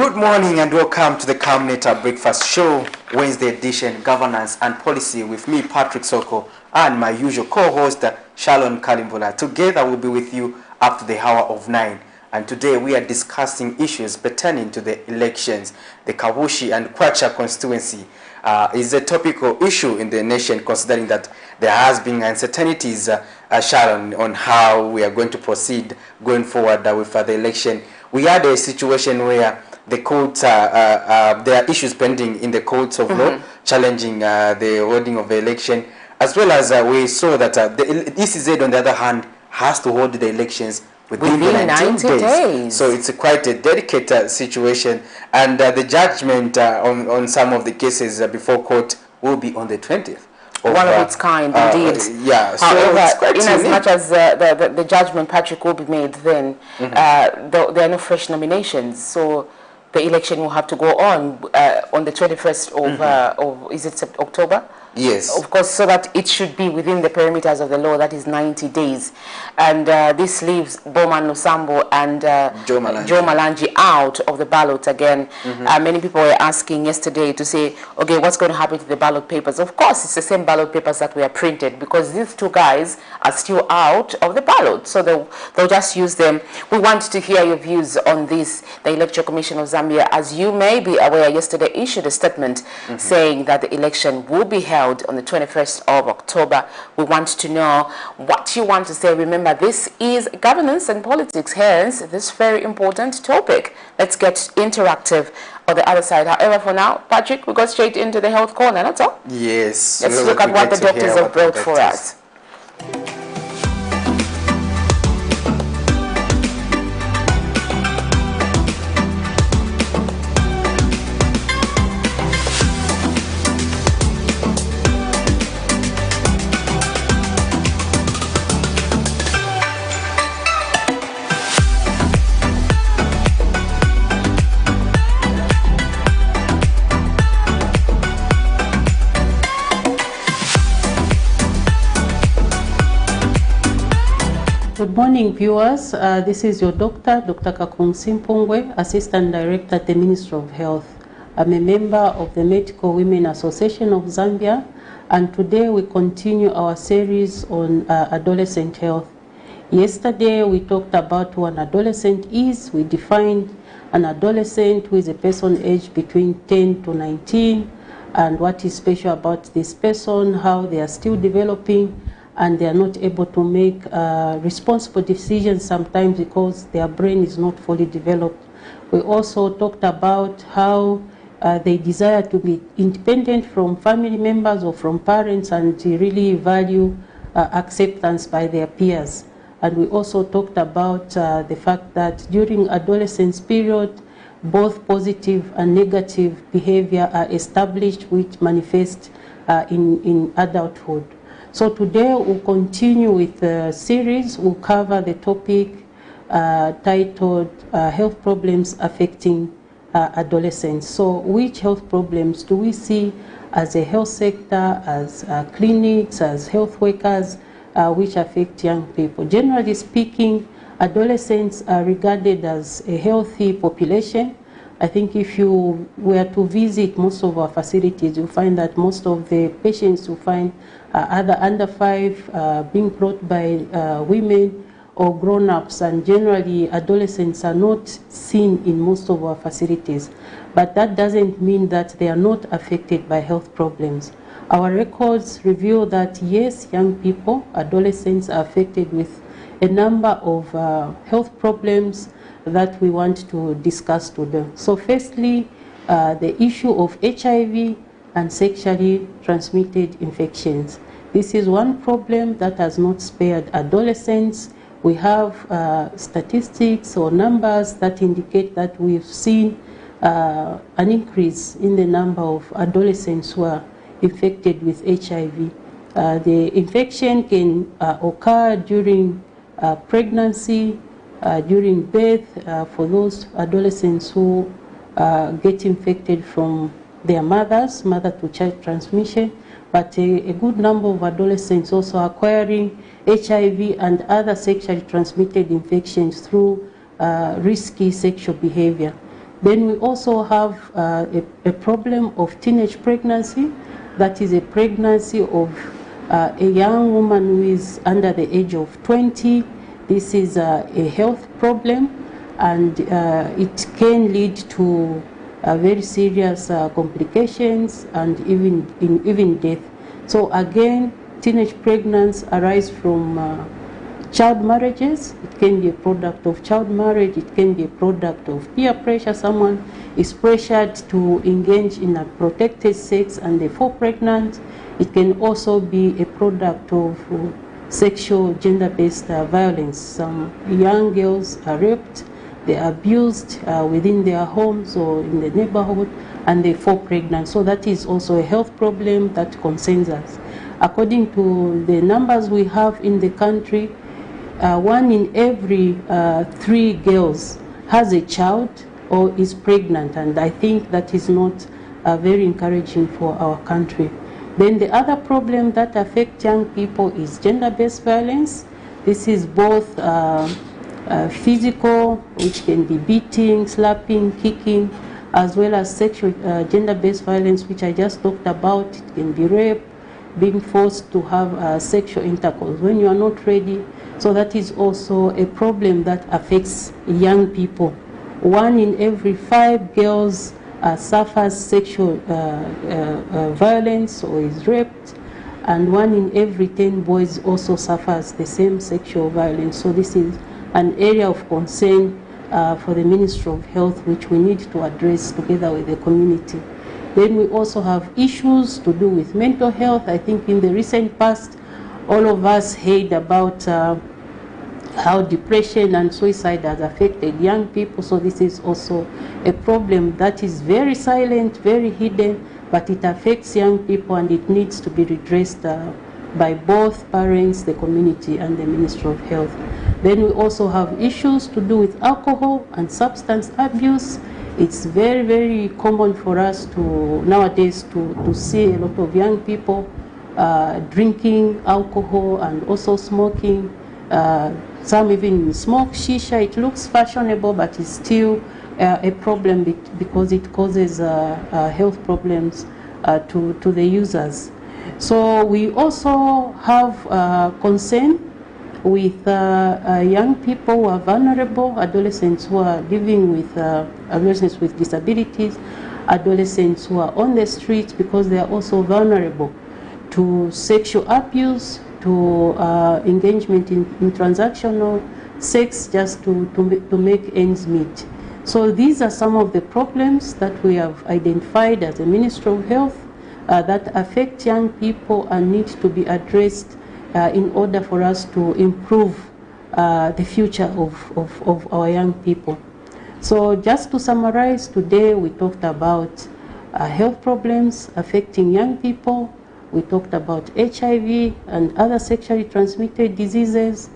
Good morning and welcome to the Camnet Breakfast Show, Wednesday edition, Governance and Policy, with me, Patrick Soko, and my usual co-host, Shalon Kalimbola. Together we'll be with you up to the hour of 9. And today we are discussing issues pertaining to the elections. The KABUSHI and KWACHA constituency is a topical issue in the nation, considering that there has been uncertainties, Sharon, on how we are going to proceed going forward with the election. We had a situation where the courts, there are issues pending in the courts of law challenging the holding of the election, as well as we saw that the ECZ, on the other hand, has to hold the elections within 90 days. So it's quite a delicate situation, and the judgment on some of the cases before court will be on the 20th. One of its kind, indeed. Yeah. However, so in as much as the judgment, Patrick, will be made then, there are no fresh nominations, so the election will have to go on the 21st of is it October? Yes. Of course, so that it should be within the perimeters of the law, that is 90 days. And this leaves Bowman Lusambo and Joe Malanji out of the ballot again. Many people were asking yesterday to say, okay, what's going to happen to the ballot papers? Of course, it's the same ballot papers that were printed, because these two guys are still out of the ballot. So they'll just use them. We want to hear your views on this. The Electoral Commission of Zambia, as you may be aware, yesterday issued a statement saying that the election will be held on the 21st of October. We want to know what you want to say. Remember, this is governance and politics, hence this very important topic. Let's get interactive on the other side. However, for now, Patrick, we go straight into the health corner, that's all? Yes. Let's look at what the doctors have brought for us. Good morning, viewers. This is your doctor, Dr. Kakunsi Mpongwe, Assistant Director at the Ministry of Health. I'm a member of the Medical Women Association of Zambia, and today we continue our series on adolescent health. Yesterday we talked about who an adolescent is. We defined an adolescent who is a person aged between 10 to 19, and what is special about this person, how they are still developing, and they are not able to make responsible decisions sometimes because their brain is not fully developed. We also talked about how they desire to be independent from family members or from parents, and to really value acceptance by their peers. And we also talked about the fact that during adolescence period, both positive and negative behavior are established, which manifest in adulthood. So today we'll continue with the series. We'll cover the topic titled Health Problems Affecting Adolescents. So which health problems do we see as a health sector, as clinics, as health workers, which affect young people? Generally speaking, adolescents are regarded as a healthy population. I think if you were to visit most of our facilities, you'll find that most of the patients you find are either under 5, being brought by women or grown-ups, and generally adolescents are not seen in most of our facilities. But that doesn't mean that they are not affected by health problems. Our records reveal that yes, young people, adolescents, are affected with a number of health problems that we want to discuss today. So firstly, the issue of HIV and sexually transmitted infections. This is one problem that has not spared adolescents. We have statistics or numbers that indicate that we've seen an increase in the number of adolescents who are infected with HIV. The infection can occur during pregnancy, during birth, for those adolescents who get infected from their mothers, mother-to-child transmission, but a good number of adolescents also acquiring HIV and other sexually transmitted infections through risky sexual behavior. Then we also have a problem of teenage pregnancy. That is a pregnancy of a young woman who is under the age of 20. This is a health problem, and it can lead to very serious complications and even death. So again, teenage pregnancies arise from child marriages. It can be a product of child marriage. It can be a product of peer pressure. Someone is pressured to engage in a protected sex and they fall pregnant. It can also be a product of sexual gender-based violence. Some young girls are raped, they are abused within their homes or in the neighborhood, and they fall pregnant. So that is also a health problem that concerns us. According to the numbers we have in the country, 1 in every 3 girls has a child or is pregnant, and I think that is not very encouraging for our country. Then the other problem that affects young people is gender-based violence. This is both physical, which can be beating, slapping, kicking, as well as sexual gender-based violence, which I just talked about. It can be rape, being forced to have sexual intercourse when you are not ready. So that is also a problem that affects young people. 1 in every 5 girls suffers sexual violence or is raped, and 1 in every 10 boys also suffers the same sexual violence. So this is an area of concern for the Ministry of Health, which we need to address together with the community. Then we also have issues to do with mental health. I think in the recent past, all of us heard about how depression and suicide has affected young people. So this is also a problem that is very silent, very hidden, but it affects young people and it needs to be redressed by both parents, the community, and the Ministry of Health. Then we also have issues to do with alcohol and substance abuse. It's very, very common for us nowadays to see a lot of young people drinking alcohol and also smoking. Some even smoke shisha. It looks fashionable, but it's still a problem because it causes health problems to the users. So we also have concern with young people who are vulnerable, adolescents who are living with adolescents with disabilities, adolescents who are on the streets because they are also vulnerable to sexual abuse, to engagement in transactional sex just to make ends meet. So these are some of the problems that we have identified as a Ministry of Health that affect young people and need to be addressed in order for us to improve the future of our young people. So just to summarize, today we talked about health problems affecting young people. We talked about HIV and other sexually transmitted diseases,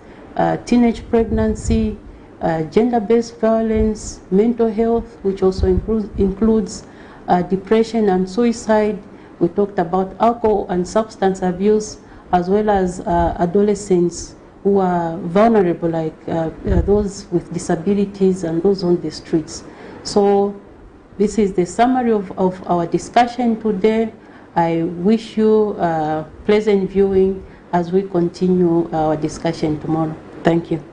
teenage pregnancy, gender-based violence, mental health, which also includes depression and suicide. We talked about alcohol and substance abuse, as well as adolescents who are vulnerable, like those with disabilities and those on the streets. So this is the summary of our discussion today. I wish you pleasant viewing as we continue our discussion tomorrow. Thank you.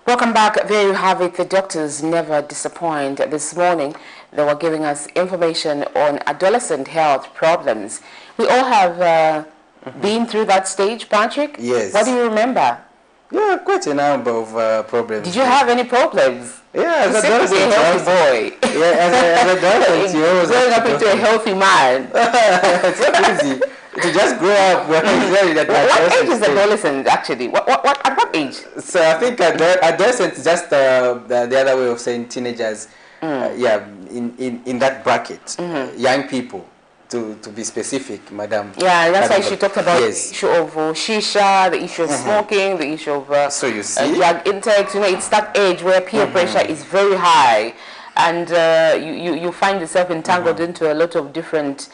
Welcome back. There you have it. The doctors never disappoint. This morning, they were giving us information on adolescent health problems. We all have been through that stage, Patrick? Yes. What do you remember? Yeah, quite a number of problems. Did you have any problems? Yeah, as a healthy boy. Yeah, as a adolescent, you always growing up into a healthy man. It's not easy. to just grow up. What age is adolescent, actually? At what age? So I think adolescent is just the other way of saying teenagers. Yeah, in that bracket, young people. To be specific, Madam. Yeah, that's why she talked about the issue of shisha, the issue of smoking, the issue of so you see, drug intakes. You know, it's that age where peer pressure is very high, and you find yourself entangled into a lot of different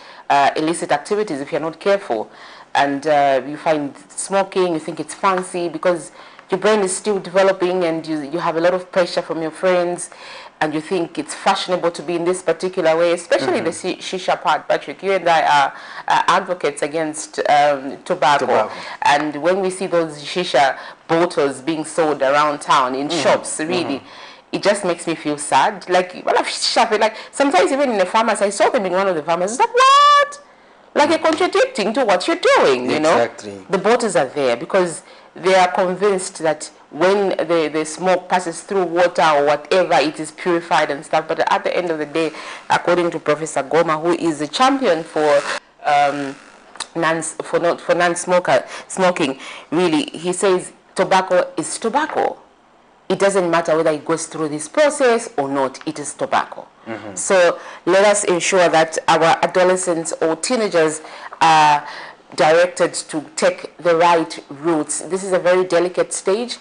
illicit activities if you're not careful. And you find smoking, you think it's fancy because your brain is still developing, and you have a lot of pressure from your friends. And you think it's fashionable to be in this particular way, especially the shisha part, Patrick. You and I are advocates against tobacco. And when we see those shisha bottles being sold around town in shops, really, it just makes me feel sad. Like, well, like sometimes even in the pharmacy, I saw them in one of the pharmacies. Like, what? Like you're contradicting to what you're doing, you know? Exactly. The bottles are there because they are convinced that when the smoke passes through water or whatever, it is purified and stuff. But at the end of the day, according to Professor Goma, who is a champion for non-smoking, really, he says tobacco is tobacco. It doesn't matter whether it goes through this process or not, it is tobacco. So let us ensure that our adolescents or teenagers are directed to take the right routes. This is a very delicate stage.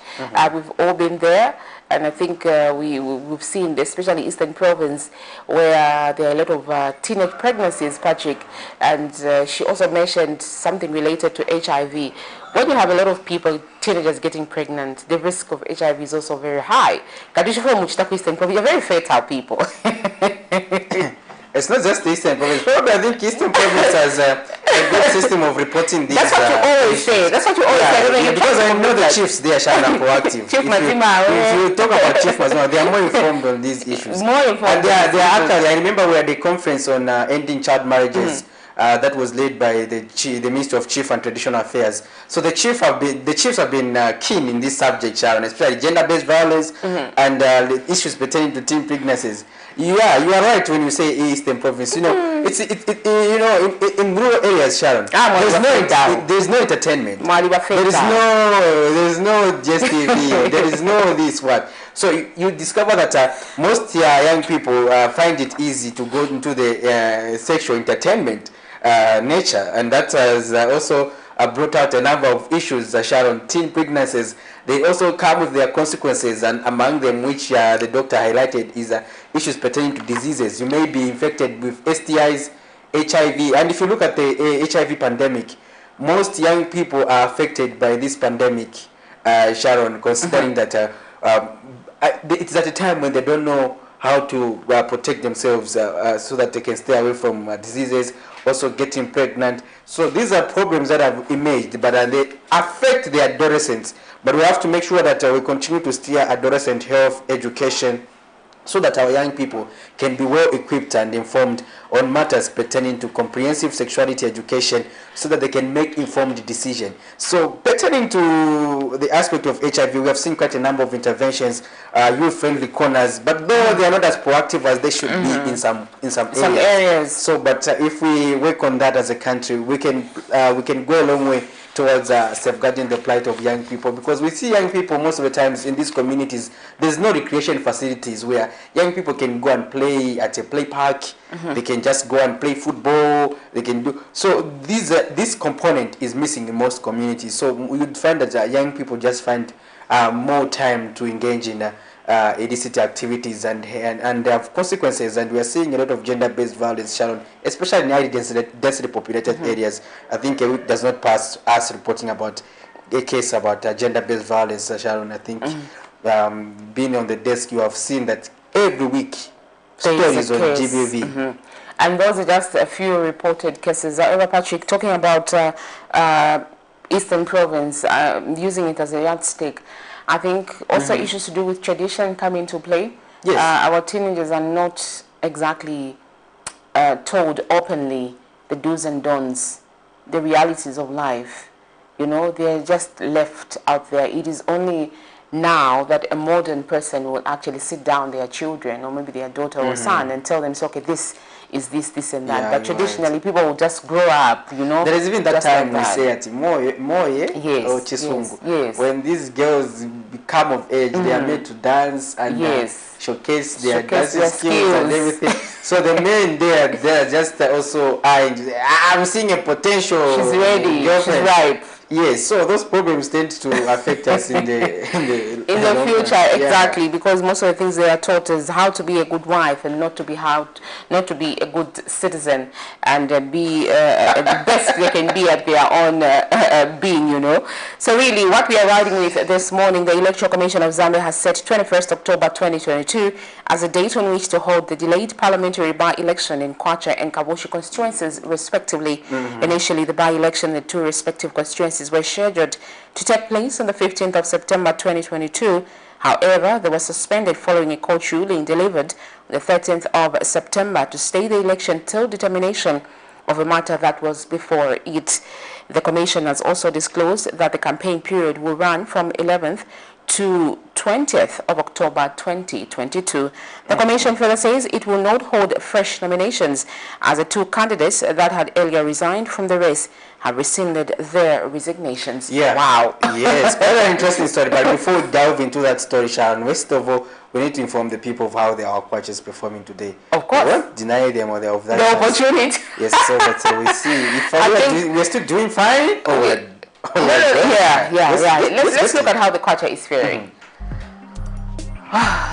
We've all been there, and I think we've seen, especially Eastern Province, where there are a lot of teenage pregnancies, Patrick, and she also mentioned something related to HIV. When you have a lot of people, teenagers getting pregnant, the risk of HIV is also very high. Eastern Province, you're very fertile people. It's not just the Eastern Province. Probably I think Eastern Province has a good system of reporting these. That's what you always say. That's what you always say. Because I know the chiefs there are proactive. Chief Mazima, if you talk about Chief Mazima, they are more informed on these issues. More informed. And they are actually, I remember we had a conference on ending child marriages. That was led by the Minister of Chief and Traditional Affairs. So the chiefs have been keen in this subject, Sharon, especially gender-based violence and the issues pertaining to teen pregnancies. Yeah, you are right when you say Eastern Province. You know, in rural areas, Sharon, there's no entertainment. There's no just TV. There is no this what. So you discover that most young people find it easy to go into the sexual entertainment nature, and that has also brought out a number of issues, Sharon. Teen pregnancies, they also come with their consequences, and among them, which the doctor highlighted, is issues pertaining to diseases. You may be infected with STIs, HIV, and if you look at the HIV pandemic, most young people are affected by this pandemic, Sharon, considering that it's at a time when they don't know how to protect themselves so that they can stay away from diseases, also getting pregnant. So these are problems that have emerged, but they affect the adolescents. But we have to make sure that we continue to steer adolescent health education so that our young people can be well equipped and informed on matters pertaining to comprehensive sexuality education so that they can make informed decisions. So pertaining to the aspect of HIV, we have seen quite a number of interventions, youth-friendly corners, but though they are not as proactive as they should be in some areas. So, but if we work on that as a country, we can go a long way towards safeguarding the plight of young people, because we see young people most of the times in these communities, there's no recreation facilities where young people can go and play at a play park, they can just go and play football, they can do, so this component is missing in most communities. So we would find that young people just find more time to engage in illicit activities, and they have consequences, and we are seeing a lot of gender-based violence, Sharon, especially in highly densely populated areas. I think a week does not pass us reporting about a case about gender-based violence, Sharon. I think being on the desk, you have seen that every week stories on GBV. And those are just a few reported cases. However, Patrick, talking about Eastern Province, using it as a yardstick, I think also issues to do with tradition come into play. Yes. Our teenagers are not exactly told openly the do's and don'ts, the realities of life. You know, they're just left out there. It is only now that a modern person will actually sit down their children or maybe their daughter or son and tell them, so, okay, this is this and that. But traditionally, people will just grow up, you know. There is even that time like we say at Moye or Chisungu. Yes. When these girls become of age, they are made to dance and showcase their dancing skills and everything. So the men they're just also eyeing. I'm seeing a potential. She's ready. Girlfriend. She's ripe. Yes, so those problems tend to affect us in the future, exactly, because most of the things they are taught is how to be a good wife and not to be a good citizen and be the best they can be at their own being, you know. So really, what we are riding with this morning, the Electoral Commission of Zambia has set 21st October 2022 as a date on which to hold the delayed parliamentary by-election in KWACHA and KABUSHI constituencies, respectively. Initially, the by-election in the two respective constituencies were scheduled to take place on the 15th of September 2022. However, they were suspended following a court ruling delivered on the 13th of September to stay the election till determination of a matter that was before it. The Commission has also disclosed that the campaign period will run from 11th to 20th of October 2022. The Commission further says it will not hold fresh nominations as the two candidates that had earlier resigned from the race have rescinded their resignations. Yeah. Wow. Yes, very interesting story. But before we delve into that story, Sharon, first of all, we need to inform the people of how our KWACHA is performing today. Of course. We won't deny them or of that. The opportunity. Yes, so but we see if we're still doing fine or Let's look at how the KWACHA is faring.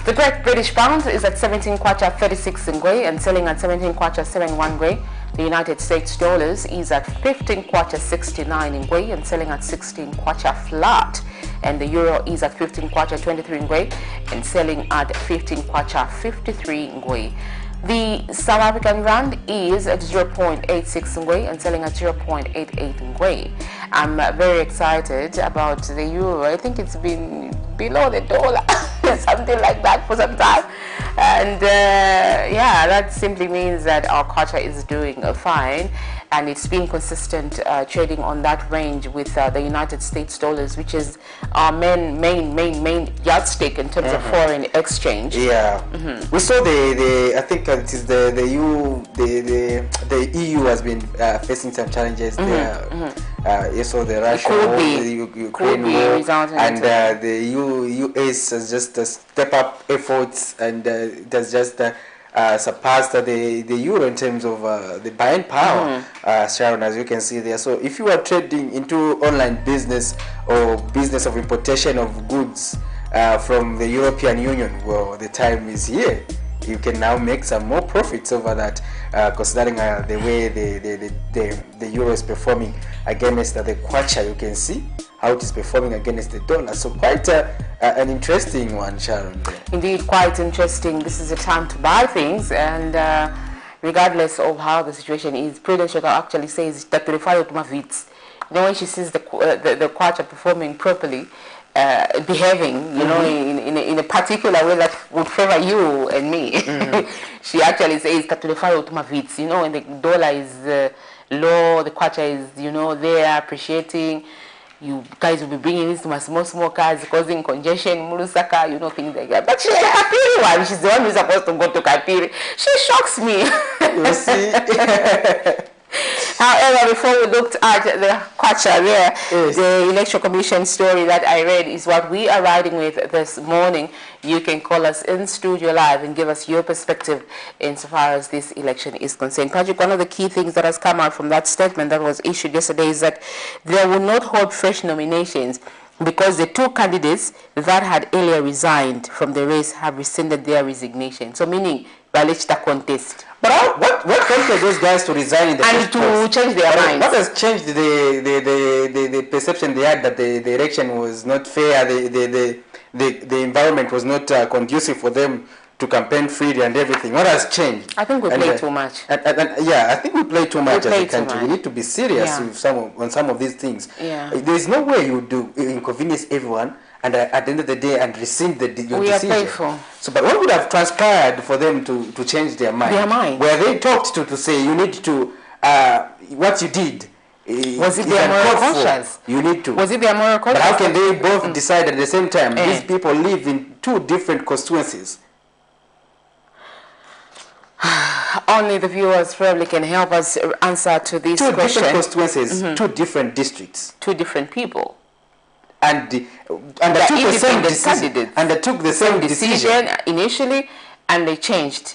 The Great British Pound is at 17 kwacha 36 ngwe and selling at 17 kwacha 71 ngwe. The United States dollars is at 15 kwacha 69 ngwe and selling at 16 kwacha flat. And the euro is at 15 kwacha 23 ngwe and selling at 15 kwacha 53 ngwe. The South African rand is at 0.86 ngwe and selling at 0.88 ngwe. I'm very excited about the euro. I think it's been below the dollar, something like that for some time. And yeah, that simply means that our KWACHA is doing fine. And it's been consistent trading on that range with the United States dollars, which is our main yardstick in terms of foreign exchange. Yeah, we saw I think it is the EU has been facing some challenges there. You saw the Russia war, the Ukraine war, and the US has just stepped up efforts, and it has just surpassed the euro in terms of the buying power, Sharon, as you can see there. So if you are trading into online business or business of importation of goods from the European Union, well, the time is here. You can now make some more profits over that, considering the way the euro is performing against the KWACHA. You can see how it is performing against the dollar. So quite an interesting one, Sharon. Indeed, quite interesting. This is a time to buy things, and regardless of how the situation is, Prudential actually says that the vits. You know, when she sees the KWACHA performing properly, behaving, you know, in a particular way that would favor you and me. She actually says that you know, when the dollar is low, the KWACHA is, you know, there appreciating. You guys will be bringing this to my small cars, causing congestion, Murusaka, you know, things like that. But she's a Kapiri one. She's the one who's supposed to go to Kapiri. She shocks me. You see? However, before we looked at the KWACHA there, the Electoral Commission story that I read is what we are riding with this morning. You can call us in studio live and give us your perspective insofar as this election is concerned. Patrick, one of the key things that has come out from that statement that was issued yesterday is that they will not hold fresh nominations because the two candidates that had earlier resigned from the race have rescinded their resignation. So meaning, the contest. But what prompted those guys to resign in the and to change their minds? What has changed the perception they had that the election was not fair, the environment was not conducive for them to campaign freely and everything? What has changed? I think we play too much. Yeah, I think we play too much as a country. We need to be serious with on some of these things. Yeah. There's no way you inconvenience everyone and at the end of the day and rescind your decision. We are faithful. So, but what would have transpired for them to change their mind? Their mind. Where they talked to say you need to, what you did Was it their moral conscience? You need to. Was it their moral conscience? But how can they both decide at the same time? These people live in two different constituencies. Only the viewers probably can help us answer to this question. Two different constituencies, two different districts. Two different people. And they took the same decision. And they took the same decision initially, and they changed.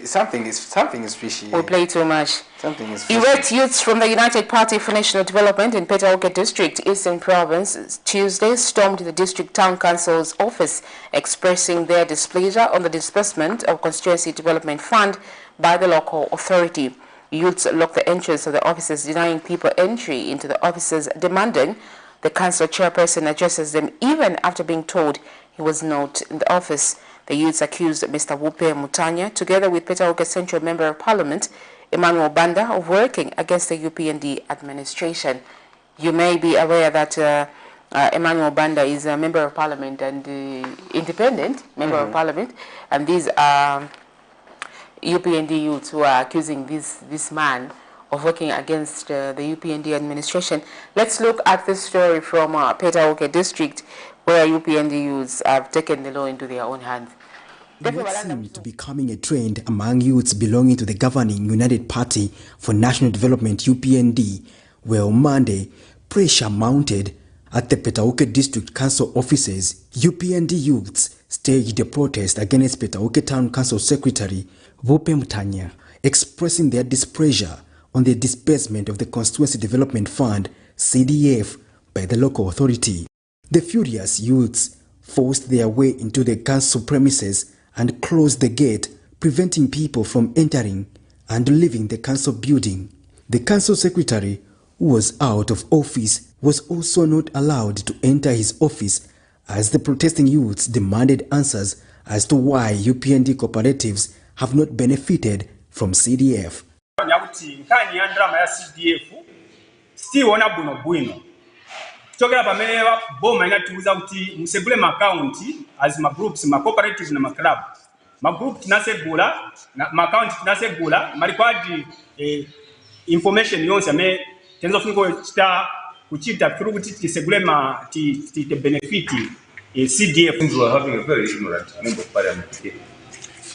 Something is fishy. We play too much. Something is fishy. Irate youths from the United Party for National Development in Petauke District, Eastern Province, Tuesday stormed the District Town Council's office, expressing their displeasure on the disbursement of Constituency Development Fund by the local authority. Youths blocked the entrance of the offices, denying people entry into the offices, demanding the council chairperson addresses them even after being told he was not in the office. The youths accused Mr. Wupe Mutanya, together with Petauke Central Member of Parliament, Emmanuel Banda, of working against the UPND administration. You may be aware that Emmanuel Banda is a Member of Parliament and independent Member of Parliament, and these are UPND youths who are accusing this man of working against the UPND administration. Let's look at this story from Petauke District, where UPND youths have taken the law into their own hands. What seemed to be becoming a trend among youths belonging to the governing United Party for National Development UPND, where on Monday, pressure mounted at the Petauke District Council offices. UPND youths staged a protest against Petauke Town Council Secretary Wupe Mutanya, expressing their displeasure on the disbursement of the Constituency Development Fund, CDF, by the local authority. The furious youths forced their way into the council premises and closed the gate, preventing people from entering and leaving the council building. The council secretary, who was out of office, was also not allowed to enter his office as the protesting youths demanded answers as to why UPND cooperatives have not benefited from CDF. Chokera pamene boma inatuuza kuti msegule makaunti as ma groups ma cooperatives na ma club ma group tinasegula na ma account tinasegula malikwadi information yonse ame tenzo funiko chita kuchita through kuti tisegule ma ti benefit CDF. We are having a very ignorant member of parliament.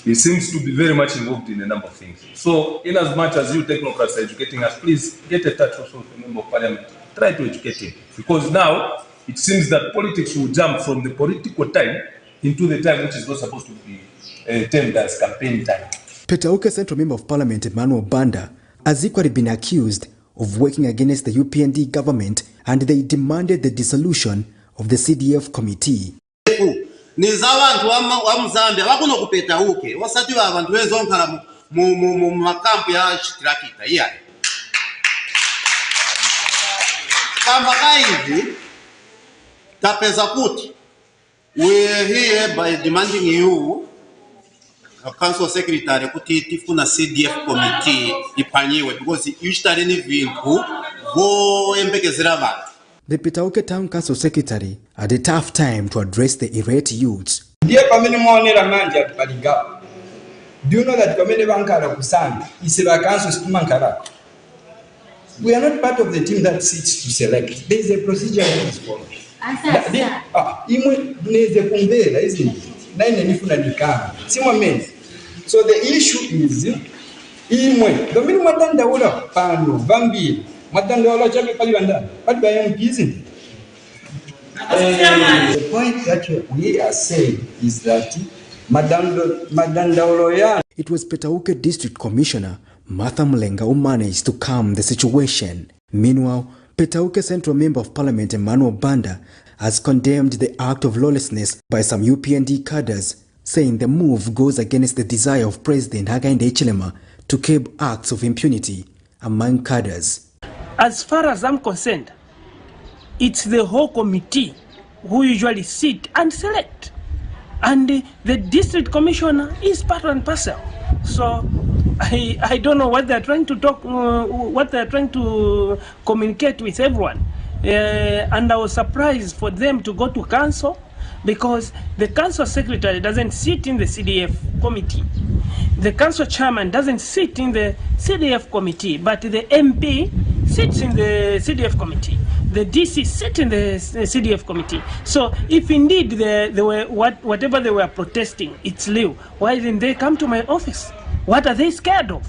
He seems to be very much involved in a number of things. So in as much as you technocrats are educating us, please get a touch also with the member of parliament. Try to educate him, because now it seems that politics will jump from the political time into the time which is not supposed to be termed as campaign time. Petauke Central Member of Parliament Emmanuel Banda has equally been accused of working against the UPND government, and they demanded the dissolution of the CDF committee. Nizawantu wa Mzambia wakuno kupetauke wasati wa abantu wezonkala mu makampu ya chikirakita iya kamba kaidi tapeza kuti we are here by demanding you a council secretary kuti tifuna CDF committee ipanyiwe because usually ni vintu go embekezera abantu. The Petauke Town Council Secretary had a tough time to address the irate youths. Do you know that we are not part of the team that sits to select. There is a procedure that is followed. So the issue is the point that we are saying is that it was Petauke District Commissioner Martha Mlenga who managed to calm the situation. Meanwhile, Petauke Central Member of Parliament Emmanuel Banda has condemned the act of lawlessness by some UPND cadres, saying the move goes against the desire of President Hakainde Hichilema to curb acts of impunity among cadres. As far as I'm concerned, it's the whole committee who usually sit and select, and the district commissioner is part and parcel. So I don't know what they're trying to talk, what they're trying to communicate with everyone. And I was surprised for them to go to council, because the council secretary doesn't sit in the CDF committee. The council chairman doesn't sit in the CDF committee, but the MP sits in the CDF committee. The DC sit in the CDF committee. So if indeed they were whatever they were protesting, it's real, why didn't they come to my office? What are they scared of?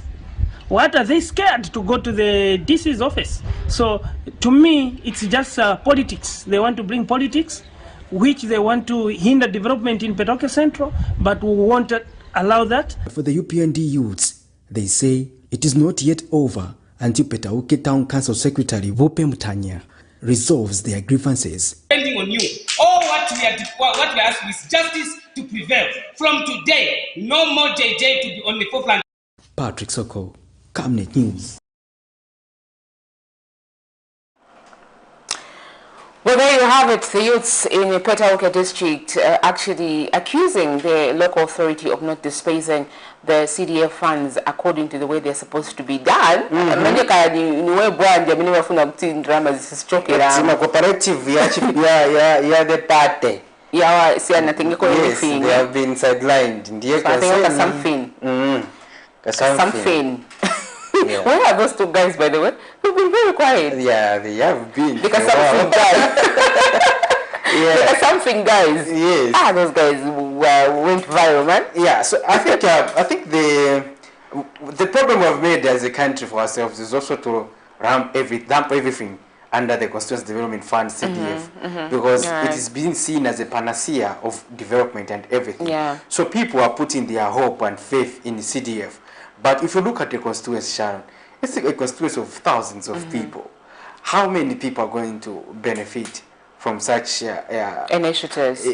What are they scared to go to the DC's office? So to me, it's just politics. They want to bring politics, which they want to hinder development in Petoke Central, but we won't allow that. For the UPND youths, they say it is not yet over until Petaoke Town Council Secretary Vope Mutanya resolves their grievances. Depending on you, all what we are asking is justice to prevail. From today, no more JJ to be on the forefront. Patrick Soko, Camnet News. Well, there you have it. The youths in the Petaoke district actually accusing the local authority of not dispersing the CDF funds according to the way they're supposed to be done. Cooperative, yeah, the party. Yeah, see, nothing. Yes, they have been sidelined. Something. Yeah. Where are those two guys, by the way? They've been very quiet. Yeah, they have been. Because something guys. Yeah. Because something guys. Yes. Those guys went viral, man. Yeah. So I think the problem we've made as a country for ourselves is also to dump everything under the Constituency Development Fund (CDF) because it is being seen as a panacea of development and everything. Yeah. So people are putting their hope and faith in the CDF. But if you look at the constituency, Sharon, it's a constituency of thousands of people. How many people are going to benefit from such initiatives?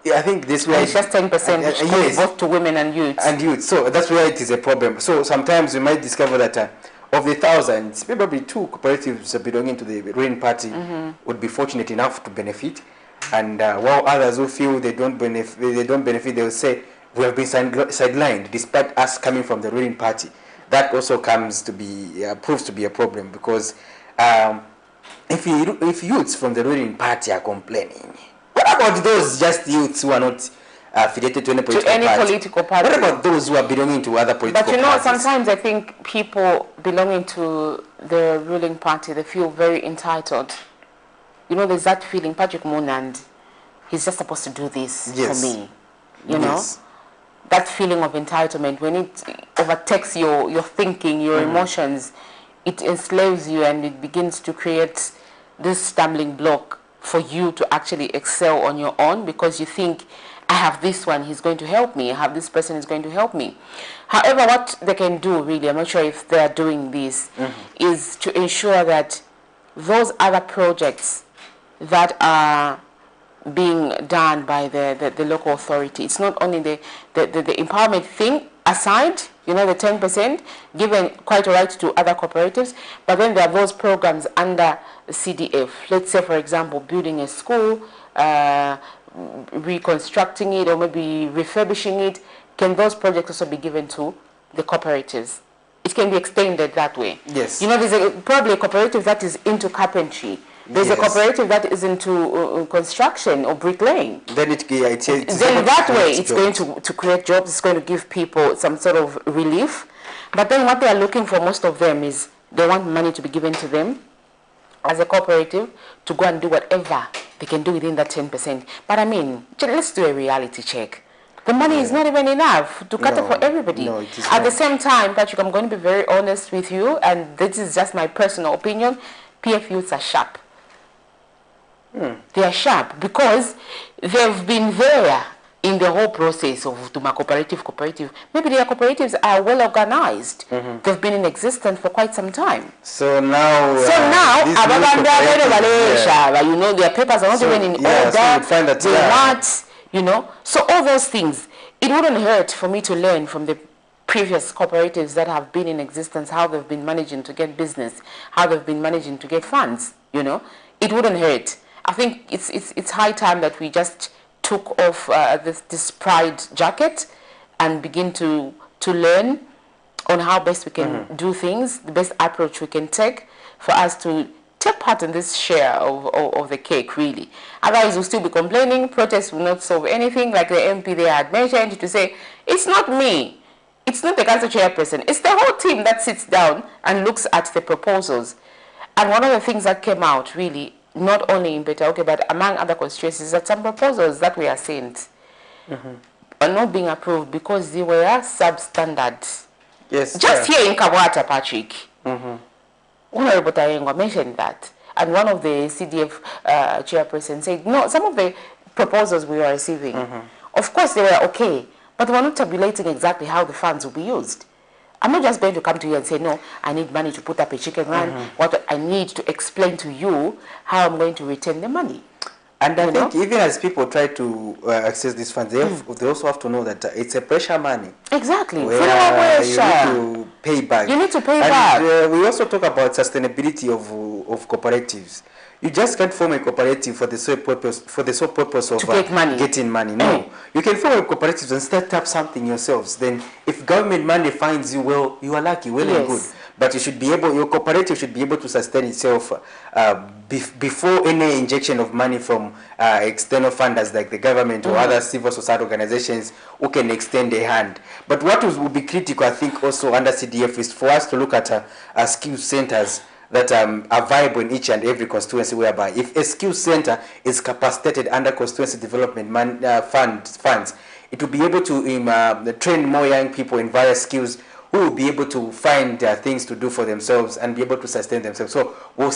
I think this way it's just 10%, yes, both to women and youth. So that's where it is a problem. So sometimes we might discover that of the thousands, probably 2 cooperatives belonging to the ruling party would be fortunate enough to benefit, and while others who feel they don't benefit, they will say, we have been sidelined despite us coming from the ruling party. That also comes to be proves to be a problem because if youths from the ruling party are complaining, what about those just youths who are not affiliated to any political party? What about those who are belonging to other political parties? But sometimes I think people belonging to the ruling party, they feel very entitled. There's that feeling. Patrick Munand, he's just supposed to do this for me. You know? That feeling of entitlement, when it overtakes your thinking, your emotions, it enslaves you and it begins to create this stumbling block for you to actually excel on your own because you think, I have this one, he's going to help me, I have this person is going to help me. However, what they can do really, I'm not sure if they're doing this, is to ensure that those other projects that are being done by the local authority. It's not only the empowerment thing aside, the 10% given quite a right to other cooperatives, but then there are those programs under CDF. Let's say, for example, building a school, reconstructing it, or maybe refurbishing it. Can those projects also be given to the cooperatives? It can be extended that way. Yes. There's probably a cooperative that is into carpentry. There's a cooperative that is into construction or bricklaying. Then that way it's going to create jobs. It's going to give people some sort of relief. But then what they are looking for, most of them, is they want money to be given to them as a cooperative to go and do whatever they can do within that 10%. But I mean, let's do a reality check. The money is not even enough to cater for everybody. No, it is At the same time, Patrick, I'm going to be very honest with you, and this is just my personal opinion. PF youths are sharp. They are sharp because they've been there in the whole process of Duma cooperative. Maybe their cooperatives are well organized. They've been in existence for quite some time. So now, their papers are not even in order. They're not, So all those things, it wouldn't hurt for me to learn from the previous cooperatives that have been in existence, how they've been managing to get business, how they've been managing to get funds. It wouldn't hurt. I think it's high time that we just took off this pride jacket and begin to learn on how best we can do things, the best approach we can take for us to take part in this share of the cake, really. Otherwise, we'll still be complaining. Protests will not solve anything, like the MP there had mentioned, to say, it's not me. It's not the council chairperson. It's the whole team that sits down and looks at the proposals. And one of the things that came out, really, not only in Petauke, but among other constituencies, that some proposals that were sent are not being approved because they were substandard. Yes. Just here in KWACHA, Patrick. Honorable Tayengo mentioned that. And one of the CDF chairperson said, no, some of the proposals we were receiving, of course they were okay, but they were not tabulating exactly how the funds will be used. I'm not just going to come to you and say, no, I need money to put up a chicken run. What I need to explain to you how I'm going to return the money. And I think even as people try to access these funds, they also have to know that it's a pressure money. Exactly. Where you need to pay back. You need to pay back. We also talk about sustainability of cooperatives. You just can't form a cooperative for the sole purpose of getting money. No, you can form a cooperative and start up something yourselves. Then, if government money finds you, well, you are lucky, well and good. But you should be able, your cooperative should be able to sustain itself before any injection of money from external funders like the government or other civil society organizations who can extend a hand. But what will be critical, I think, also under CDF is for us to look at skill centers that are viable in each and every constituency, whereby if a skill center is capacitated under constituency development funds, it will be able to train more young people in various skills who will be able to find things to do for themselves and be able to sustain themselves. So we'll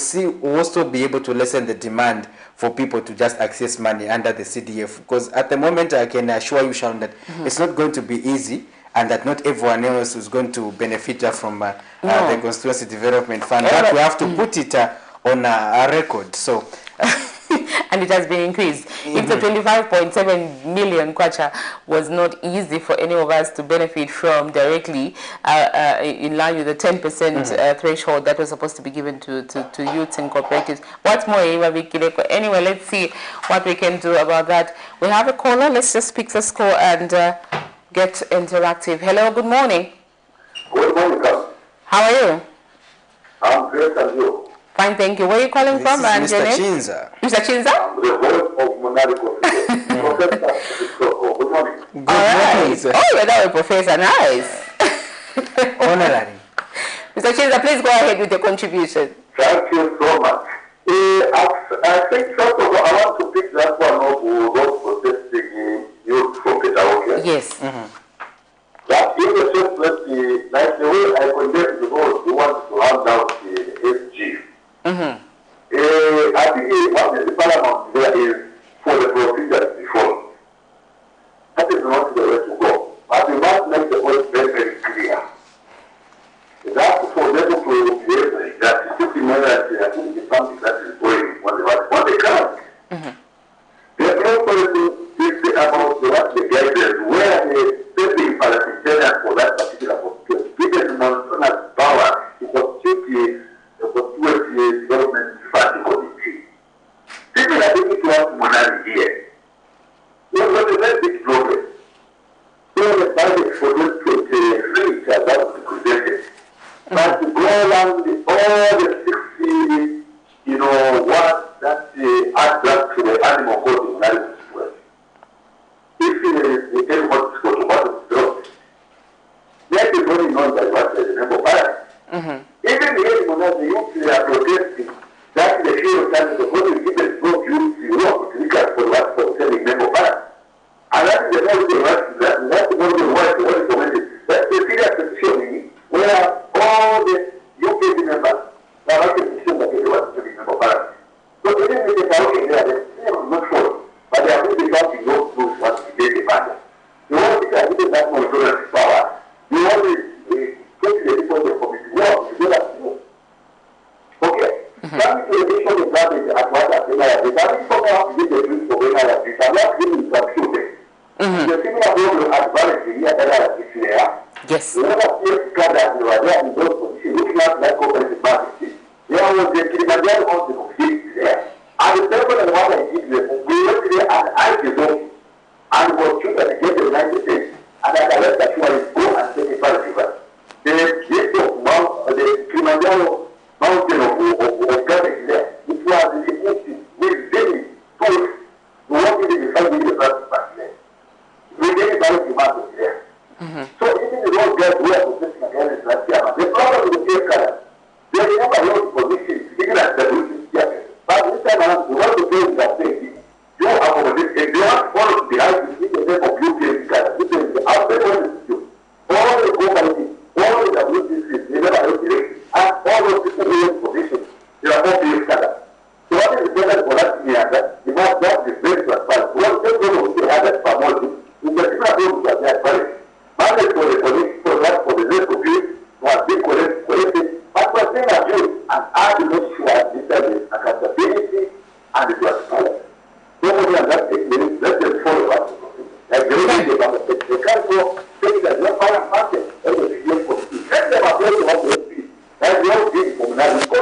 also be able to lessen the demand for people to just access money under the CDF. Because at the moment, I can assure you, Sharon, that it's not going to be easy, and that not everyone else is going to benefit from the Constituency Development Fund. But we have to put it on a record. So, and it has been increased. If the 25.7 million kwacha was not easy for any of us to benefit from directly, in line with the 10% threshold that was supposed to be given to youths and cooperatives. What's more, anyway, let's see what we can do about that. We have a caller. Let's just pick the score and get interactive. Hello, good morning. Good morning, sir. How are you? I'm great, and you? Fine, thank you. Where are you calling from? Mr. Chinza. Mr. Chinza? I'm the voice of Monari Professor. Good morning. Good morning, sir. Oh, you're now a professor. Nice. Honorary. Mr. Chinza, please go ahead with your contribution. Thank you so much. I think, first of all, I want to pick that one up who was protesting youth from Petauke. Yes. That in the first place, like the way I condemn the vote, we want to hand out the SG. I think what is the paramount there is for the procedures before. That is not the way to go. But we must make the point very, very clear. That's for them to be able that the similarity, I think, is something that is going on the current. The problem is about what the guidance, where the specific parliamentarian for that particular constituency, given Monsona's power, it was chiefly the constituency development fund committee. People are taking to us Monari here. There was a very big problem. So the budget for 2023 that was presented. But to go along all the 60, what that adds up to the animal code in Monari constituency. If everybody is going to want to drop, that is only known by what the member of parliament. Even the Monari, the youth are protesting. That's the fear of that the body given no use the work to look at for what for telling member of parliament. And that is the most that's the most what recommended. That's the serious petition where all the UK members are not the petition that they want to be member of parliament. So even if they are okay there, they are not sure. But they are really got to go through what they demand. You want to get that more power. You want to get the people of the committee work to do that. Okay. Coming to the issue of damage at what I say, the damage from how to get the truth for when I like this, I'm not giving some shooting. The similar problem at Valley here that I like here. Yes. The other place gathered, they were there in those positions, looking at like cooperative market. There was the Kilimanjaro on the conflict there. And the people and what I did, we went there and I dissolved. And was true that they get the United States. And I left that you want to go and take a part river. The list of the Kilimanjaro mountain of garbage there, it was with very tools. We wanted to be fighting the plastic back there. We didn't buy the market there. So even the road guys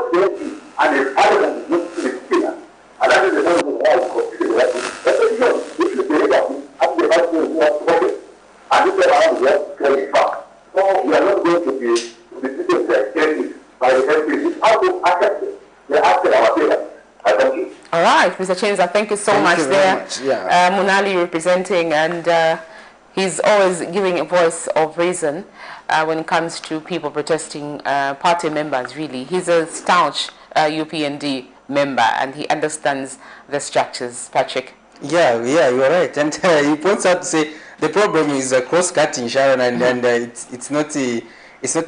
just going to, and it's adamant is not to be clear. And that is the reason why it's considered that if you believe that as the person who has spoken, and this is how we have to clear the fact. So we are not going to be treated like cases by the MPs. It's how to accept it. They accept our data. I thank you. All right, Mr. Chenza, thank you so much there. Yeah. Munali representing, and he's always giving a voice of reason when it comes to people protesting, party members, really. He's a staunch UPND member, and he understands the structures. Patrick? Yeah, you're right. And he points out to say the problem is cross-cutting, Sharon, and it's not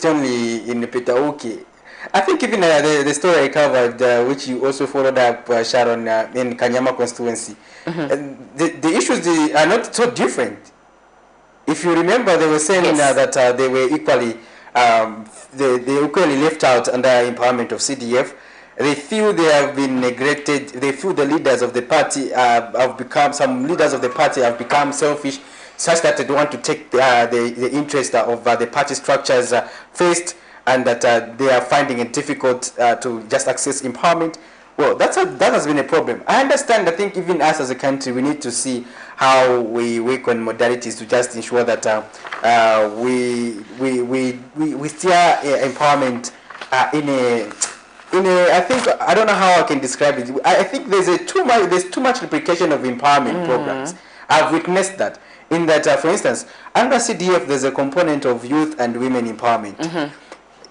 only in Petauke. I think even the story I covered, which you also followed up, Sharon, in Kanyama constituency, the issues are not so different. If you remember, they were saying that they were equally left out under empowerment of CDF. They feel they have been neglected. They feel the leaders of the party some leaders of the party have become selfish, such that they want to take the interest of the party structures first, and that they are finding it difficult to just access empowerment. Well, that has been a problem. I understand. I think even us as a country, we need to see how we work on modalities to just ensure that we steer empowerment in a. I think I don't know how I can describe it. I think there's too much replication of empowerment programs. I've witnessed that. In that, for instance, under CDF, there's a component of youth and women empowerment.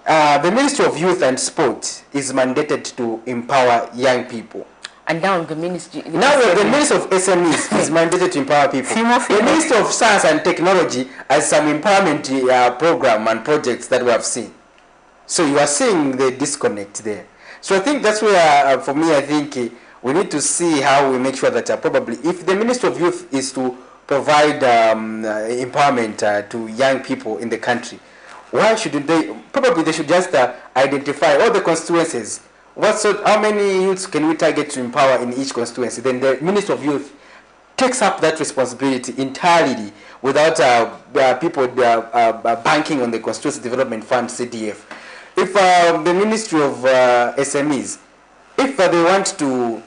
The Ministry of Youth and Sport is mandated to empower young people. And now the Ministry of SMEs is mandated to empower people. The Ministry of Science and Technology has some empowerment program and projects that we have seen. So you are seeing the disconnect there. So I think that's where, for me, I think we need to see how we make sure that probably if the Ministry of Youth is to provide empowerment to young people in the country, why shouldn't they? Probably they should just identify all the constituencies. How many youths can we target to empower in each constituency? Then the Minister of Youth takes up that responsibility entirely without people banking on the Constituency Development Fund, CDF. If the Ministry of SMEs, if they want to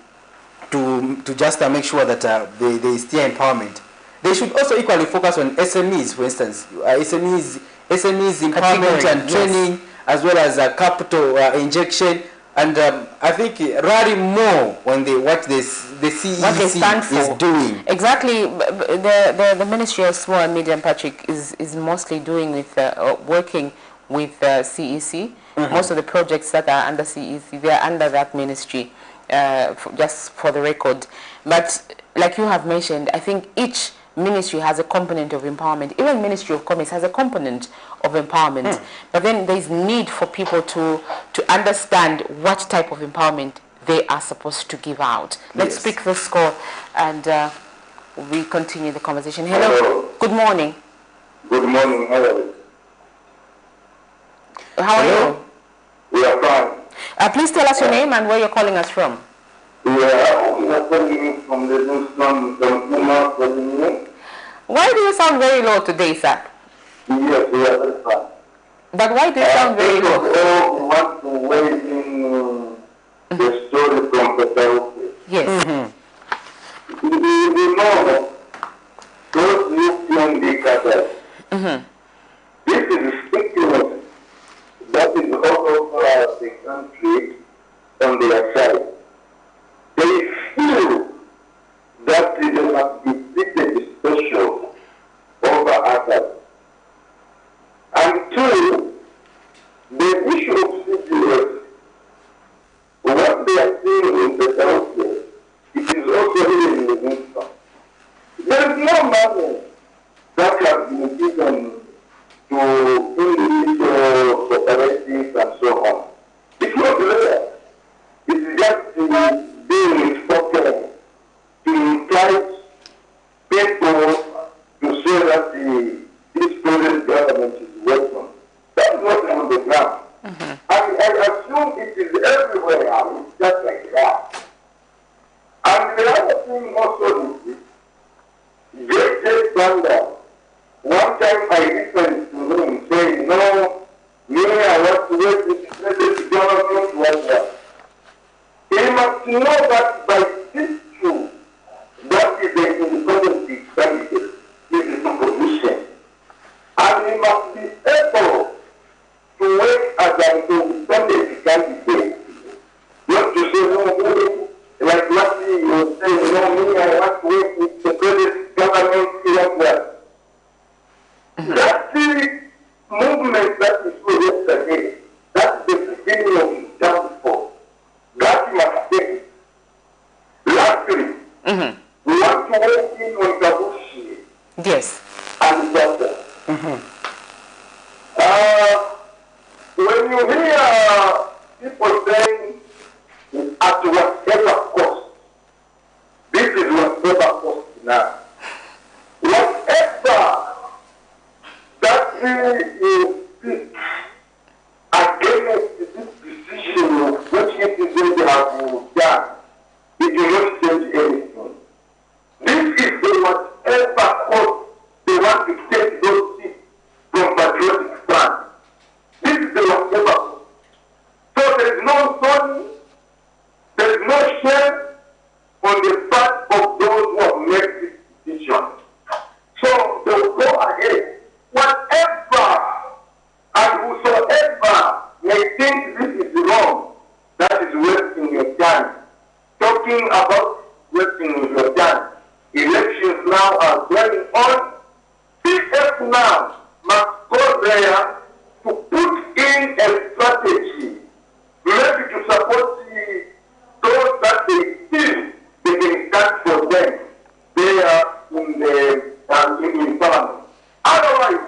just make sure that they steer empowerment, they should also equally focus on SMEs, for instance, SMEs empowerment and training, as well as capital injection, and I think rally more on what the CEC is doing. Exactly. The Ministry of Small and Medium, Patrick, is mostly doing with working with CEC. Most of the projects that are under CEC, they are under that ministry, just for the record. But like you have mentioned, I think each ministry has a component of empowerment. Even Ministry of Commerce has a component of empowerment. But then there is need for people to understand what type of empowerment they are supposed to give out. Let's pick the score and we continue the conversation. Hello. Good morning. Good morning. How are you? How are you? We are fine. Please tell us your name and where you're calling us from. We are calling from the Houston, from Why do you sound very low today, sir? Yes, we are very fine. But why do you sound very low? We want to weigh in the story from the Peru. Yes. We know those UPND cartels. This is ridiculous. That is all over the country on their side. They feel that they must be treated special over others. And two, the issue of CDF, what they are seeing in the country, it is also here in the minister. There is no money that has been given to individual cooperatives and so on. It's not there. It's just being spoken to invite people to say that this present government is welcome. That's not on the ground. I assume it is everywhere now. It's just like that. And the other thing also is just Banda. One time I listened to him say, no, me, I want to wait with the president government was there. He must know that by this truth, that is the independent candidate, is in opposition. And he must be able to work as an independent candidate. Not to say, no, like what you was saying, no, me, I want to work with the present government here. That's the movement that is so yesterday. That's the beginning of his downfall. That must take. Lastly, we want to work in on KABUSHI. Yes. And KWACHA. When you hear people saying, at whatever cost, this is whatever cost now. Whatever that you speak against this decision of which it is going to have done, it will not change anything. This is the whatever cost they want to take those seats from patriotic stand. This is the whatever cost. So there is no sorry, there is no shame on the part of those who have made this decision. So they will go ahead. Whatever and whosoever may think this is wrong, that is wasting your time. Talking about wasting your time. Elections now are going on. PF now must go there to put in a strategy, maybe to support those that they feel they can stand for them there in the in Parliament. Otherwise,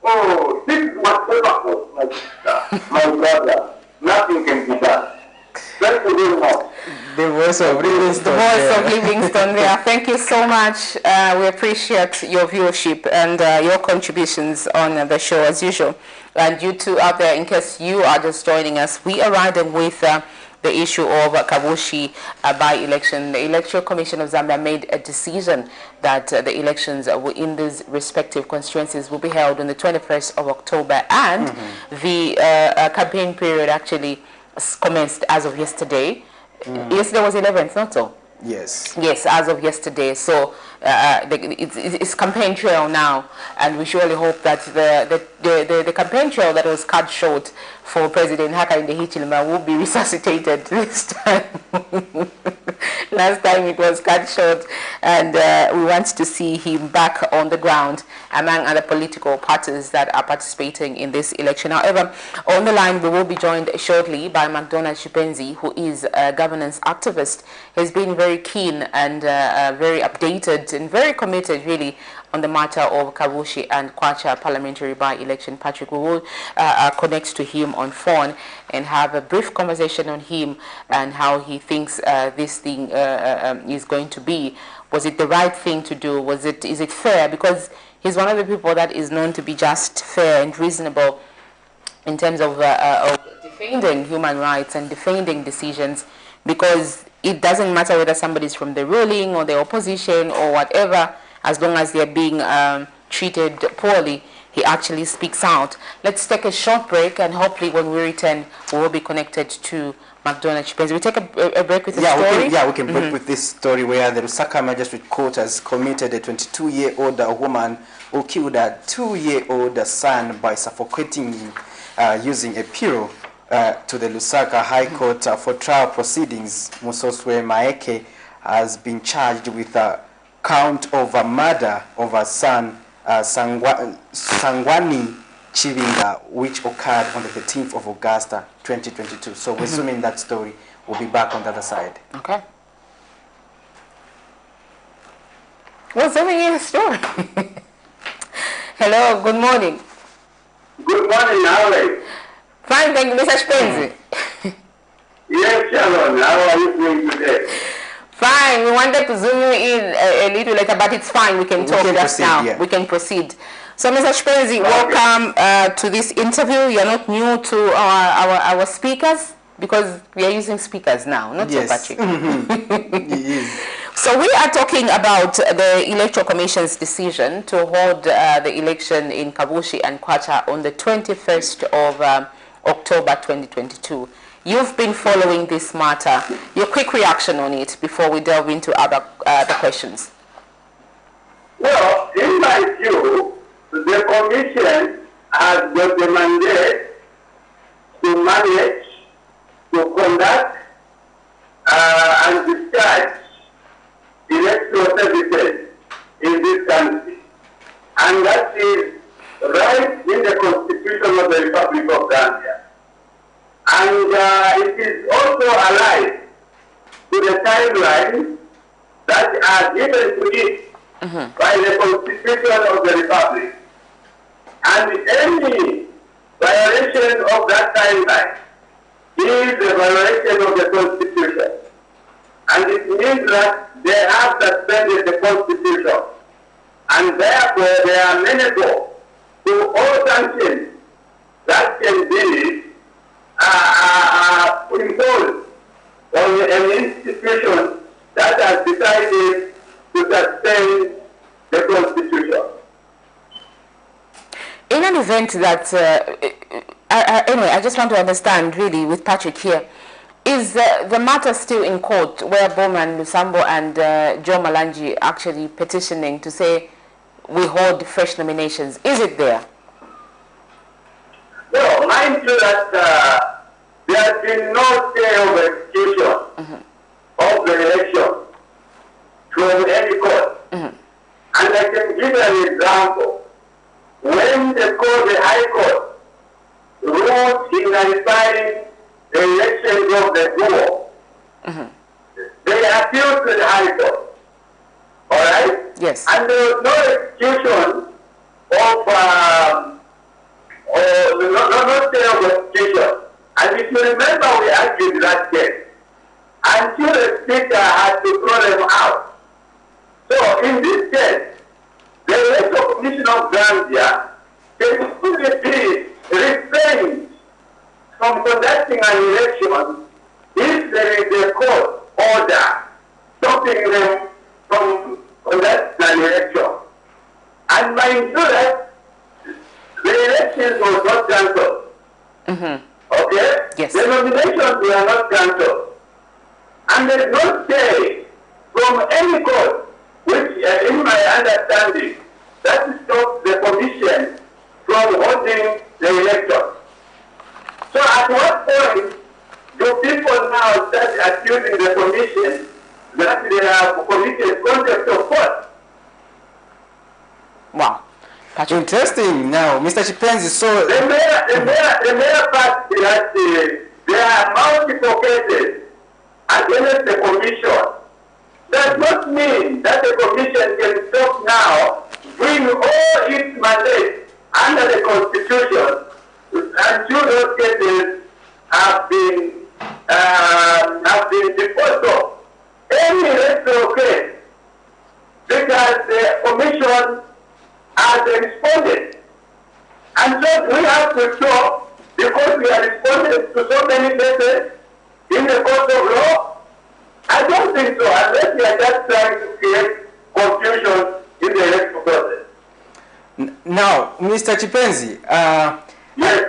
oh, this is whatever was my sister, my brother. Nothing can be done. Thank you very much. The voice of Livingston. The voice of Livingston there. Thank you so much. We appreciate your viewership and your contributions on the show as usual. And you two out there, in case you are just joining us, we are riding with the issue of KABUSHI by-election. The Electoral Commission of Zambia made a decision that the elections in these respective constituencies will be held on the 21st of October, and the campaign period actually commenced as of yesterday. Yesterday was 11th, not so? Yes. Yes, as of yesterday. So it's campaign trail now, and we surely hope that the campaign trail that was cut short for President Hakainde Hichilema will be resuscitated this time. Last time it was cut short, and we want to see him back on the ground among other political parties that are participating in this election. However, on the line we will be joined shortly by McDonald Chipenzi, who is a governance activist. He's been very keen and very updated and very committed really on the matter of KABUSHI and KWACHA parliamentary by-election. Patrick, we will connect to him on phone and have a brief conversation on him and how he thinks this thing is going to be. Was it the right thing to do? Is it fair? Because he's one of the people that is known to be just fair and reasonable in terms of defending human rights and defending decisions, because it doesn't matter whether somebody is from the ruling or the opposition or whatever, as long as they're being treated poorly, he actually speaks out. Let's take a short break, and hopefully when we return, we will be connected to McDonald Chipenzi. We take a break with the story? We can break with this story where the Lusaka Magistrate Court has committed a 22-year-old woman who killed a 2-year-old son by suffocating him using a pillow to the Lusaka High Court for trial proceedings. Musoswe Maeke has been charged with a count of a murder of her son, Sangwani Chivinga, which occurred on the 13th of August 2022. So we're assuming that story. We'll be back on the other side. Okay. What's happening in the story? Hello, good morning. Good morning, Howard. Fine, thank you, Mr. Chipenzi. Yes, Sharon. How are you doing today? Fine, we wanted to zoom you in a little later, but it's fine. We can talk just now. Yeah. We can proceed. So, Mr. Chipenzi, welcome to this interview. You're not new to our speakers, because we are using speakers now, not so, Patrick. So we are talking about the Electoral Commission's decision to hold the election in KABUSHI and KWACHA on the 21st of October 2022. You've been following this matter. Your quick reaction on it before we delve into other questions. Well, in my view, the Commission has got the mandate to manage, to conduct, and discharge electoral services in this country. And that is right in the Constitution of the Republic of Zambia. And it is also aligned to the timelines that are given to it by the Constitution of the Republic. And any violation of that timeline is a violation of the Constitution. And it means that they have suspended the Constitution. And therefore they are amenable to all sanctions that can be imposed on an institution that has decided to suspend the Constitution. In an event that, anyway, I just want to understand really with Patrick here, is the matter still in court where Bowman Lusambo and Joe Malanji actually petitioning to say we hold fresh nominations? Is it there? Well, mind you that there has been no stay of execution of the election from any court. And I can give you an example. When the High Court ruled in nullifying the elections of the duo, they appealed to the High Court. All right? Yes. And there was no execution of, no stay of execution. And if you remember, we argued that case until the Speaker had to throw them out. So in this case, the Electoral Commission of Zambia can fully be restrained from conducting an election if there is a court order stopping them from conducting an election. And mind you that the elections were not cancelled. Okay? Yes. The nominations were not cancelled. And there is no stay from any court which, in my understanding, that stops the Commission from holding the election. So at what point do people now start accusing the Commission that they have committed contempt of court? Wow. Interesting. Now, Mr. Chipenzi, so... The mere fact that there are multiple cases against the Commission does not mean that the Commission can stop now doing all its mandate under the Constitution until those cases have been disposed of. Any electoral case, because the Commission has responded. And so we have to show, because we are responding to so many cases in the court of law. I don't think so, unless we are just trying to create confusion in the electoral process. Now, Mr. Chipenzi, yes.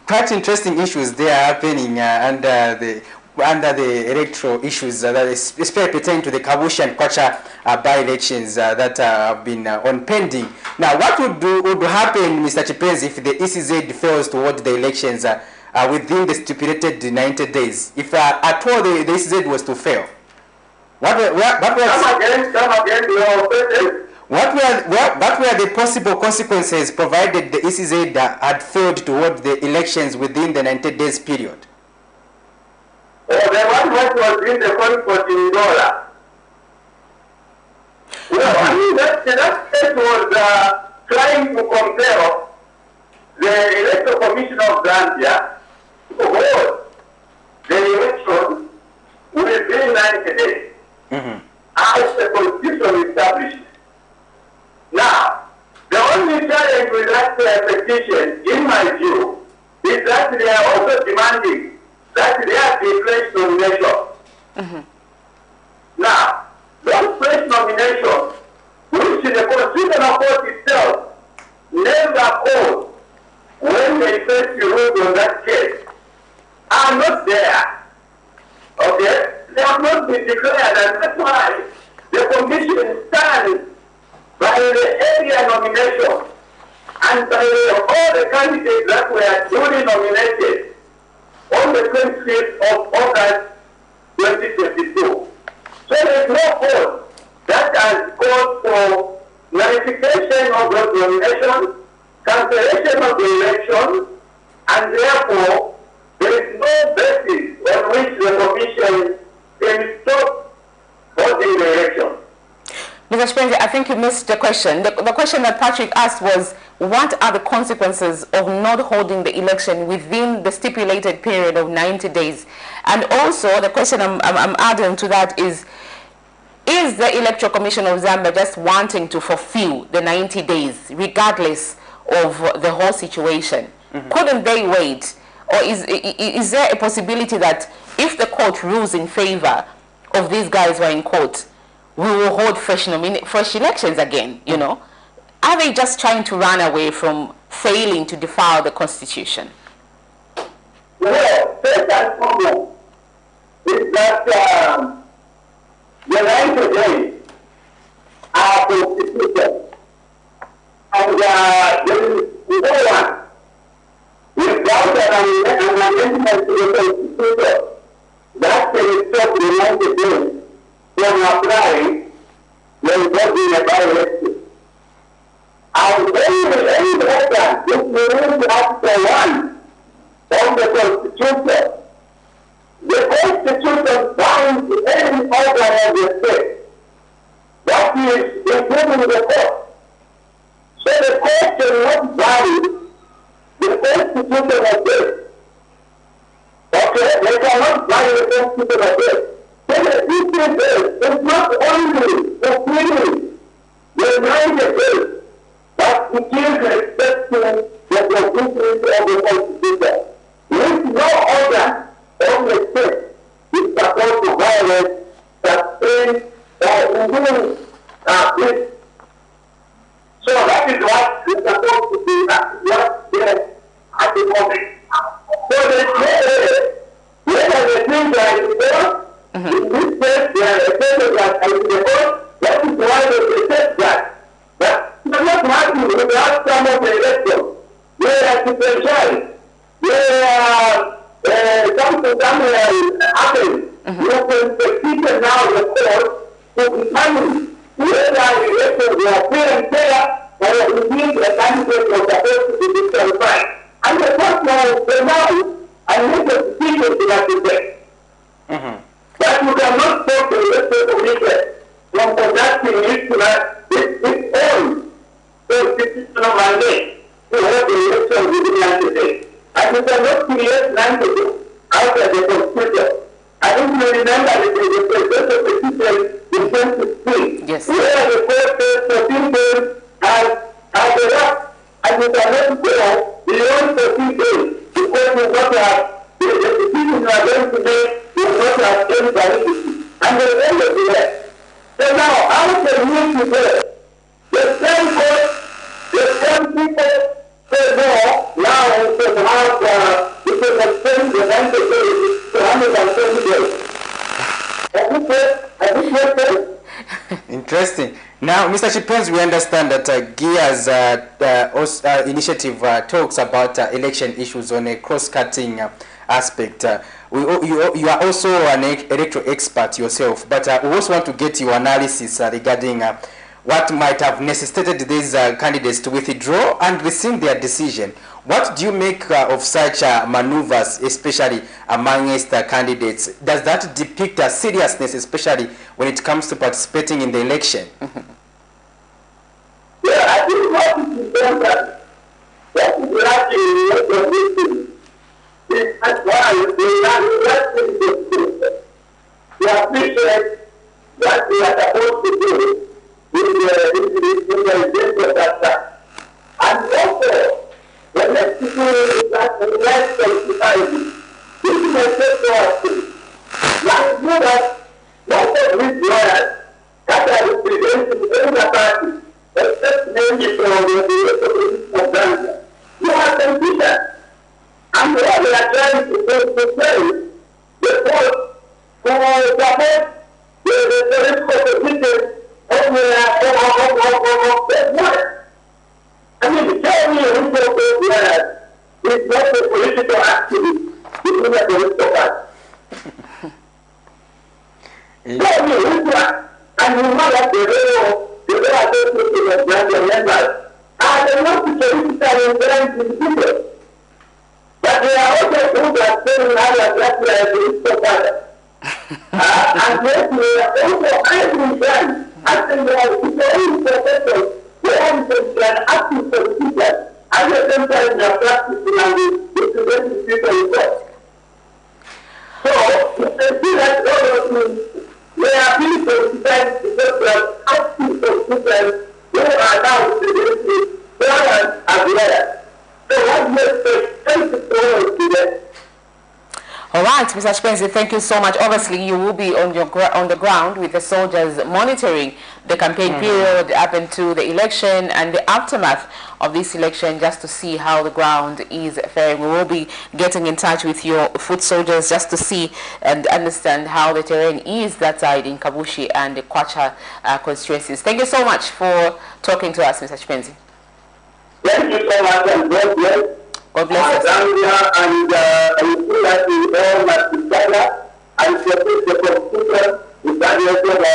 Quite interesting issues there happening under the electoral issues that especially pertain to the KABUSHI and KWACHA by-elections that have been on pending. Now, what would happen, Mr. Chipenzi, if the ECZ fails to hold the elections within the stipulated 90 days? If at all the ECZ was to fail? What were the possible consequences provided the ECZ had failed to hold the elections within the 90 days period? The one what was in the conference in dollar. Well, I mean, that state was trying to compare the Electoral Commission of Zambia to hold the election within 90 days. As the Constitution established. Now, the only challenge with that petition, in my view, is that they are also demanding that there be fresh nominations. Now, those fresh nominations, which the Constitutional Court itself never called when they first ruled on that case, are are not there. Okay? They have not been declared, and that's why the commission stands by the area nomination and by all the candidates that were duly nominated on the 25th of August 2022. So there is no cause that has called for nullification of the nomination, cancellation of the election, and therefore there is no basis on which the commission can stop holding the election. Mr. Spencer, I think you missed the question. The question that Patrick asked was, what are the consequences of not holding the election within the stipulated period of 90 days? And also, the question I'm adding to that is the Electoral Commission of Zambia just wanting to fulfill the 90 days, regardless of the whole situation? Couldn't they wait? Or is there a possibility that if the court rules in favor of these guys who are in court, we will hold fresh elections again, you know? Are they just trying to run away from failing to defile the Constitution? Well, first and foremost is that the 90 days are constituted. And there is no one without an amendment to the Constitution that can stop the 90 days from applying when voting a by-election. And very important, if we read Article 1 of the Constitution, the Constitution binds any organ of the state, that is, including the court. So the court cannot bind the Constitution of this. Okay, they cannot bind the Constitution of this. So the issue is not only fulfilling the 90 days, but it is respecting the provisions of the Constitution, which no organ of the state is supposed to violate, sustain, or remove this. So that is what is supposed to be at the moment. So there is no way, whether the things are in the court, in this case, they are accepted as in the court. That is why they said that. But it is not happening without some of the election. They are differential. Something happens. You can petition now the court to determine whether the elections were fair and fair, or indeed the candidate was supposed to be disqualified. And the court now denies and makes a decision to that effect. But you cannot stop the electoral commission from conducting its own constitutional mandate to hold the election within 90 days. And you cannot create 90 days out of the Constitution. I think you remember that there was a presidential petition in 2016, yes, where the court says 14 days as a wrap, and you cannot go beyond 14 days because you not have the decision you are going to make will not have any validity. And the end of the day. So now, how can you today, the same court, the same people say no, now we can have, we can extend the 90 days to 120 days. Have you heard that? Interesting. Now, Mr. Chipenzi, we understand that GIA's initiative talks about election issues on a cross-cutting aspect. You are also an electoral expert yourself, but we also want to get your analysis regarding what might have necessitated these candidates to withdraw and rescind their decision. What do you make of such maneuvers, especially amongst candidates? Does that depict a seriousness, especially when it comes to participating in the election? Yeah, I think what is important, that is lacking in the victims. That's why they are electing the system. They appreciate what they are supposed to do with the agenda that time. And also, the next people is that the rest of society, this is a sector thing. Like you that, most of these lawyers that are representing the party, except maybe from the of Zambia, you are considered. And what they are trying to say support the risk of I mean, tell me who it's not a political activity. It's not a political act. Tell me who and you know that the way I go to the members are not political individuals. But they are also those that say that they are political act. And yet we are also asking them, asking them to be professors. They are asking for people, and at the same time they are practicing and representing people in court. So, you can see that all of they are being politicized because they are asking for people who are now representing parents as well. So, what makes the sense to them? All right, Mr. Spencer, thank you so much. Obviously, you will be on the ground with the soldiers monitoring the campaign period up into the election and the aftermath of this election, just to see how the ground is faring. We will be getting in touch with your foot soldiers just to see and understand how the terrain is that side in KABUSHI and the KWACHA constituencies. Thank you so much for talking to us, Mr. Spencer. Thank you so much, and God bless. God bless us. Zambia, and I feel that we all must be together and protect the constitution with our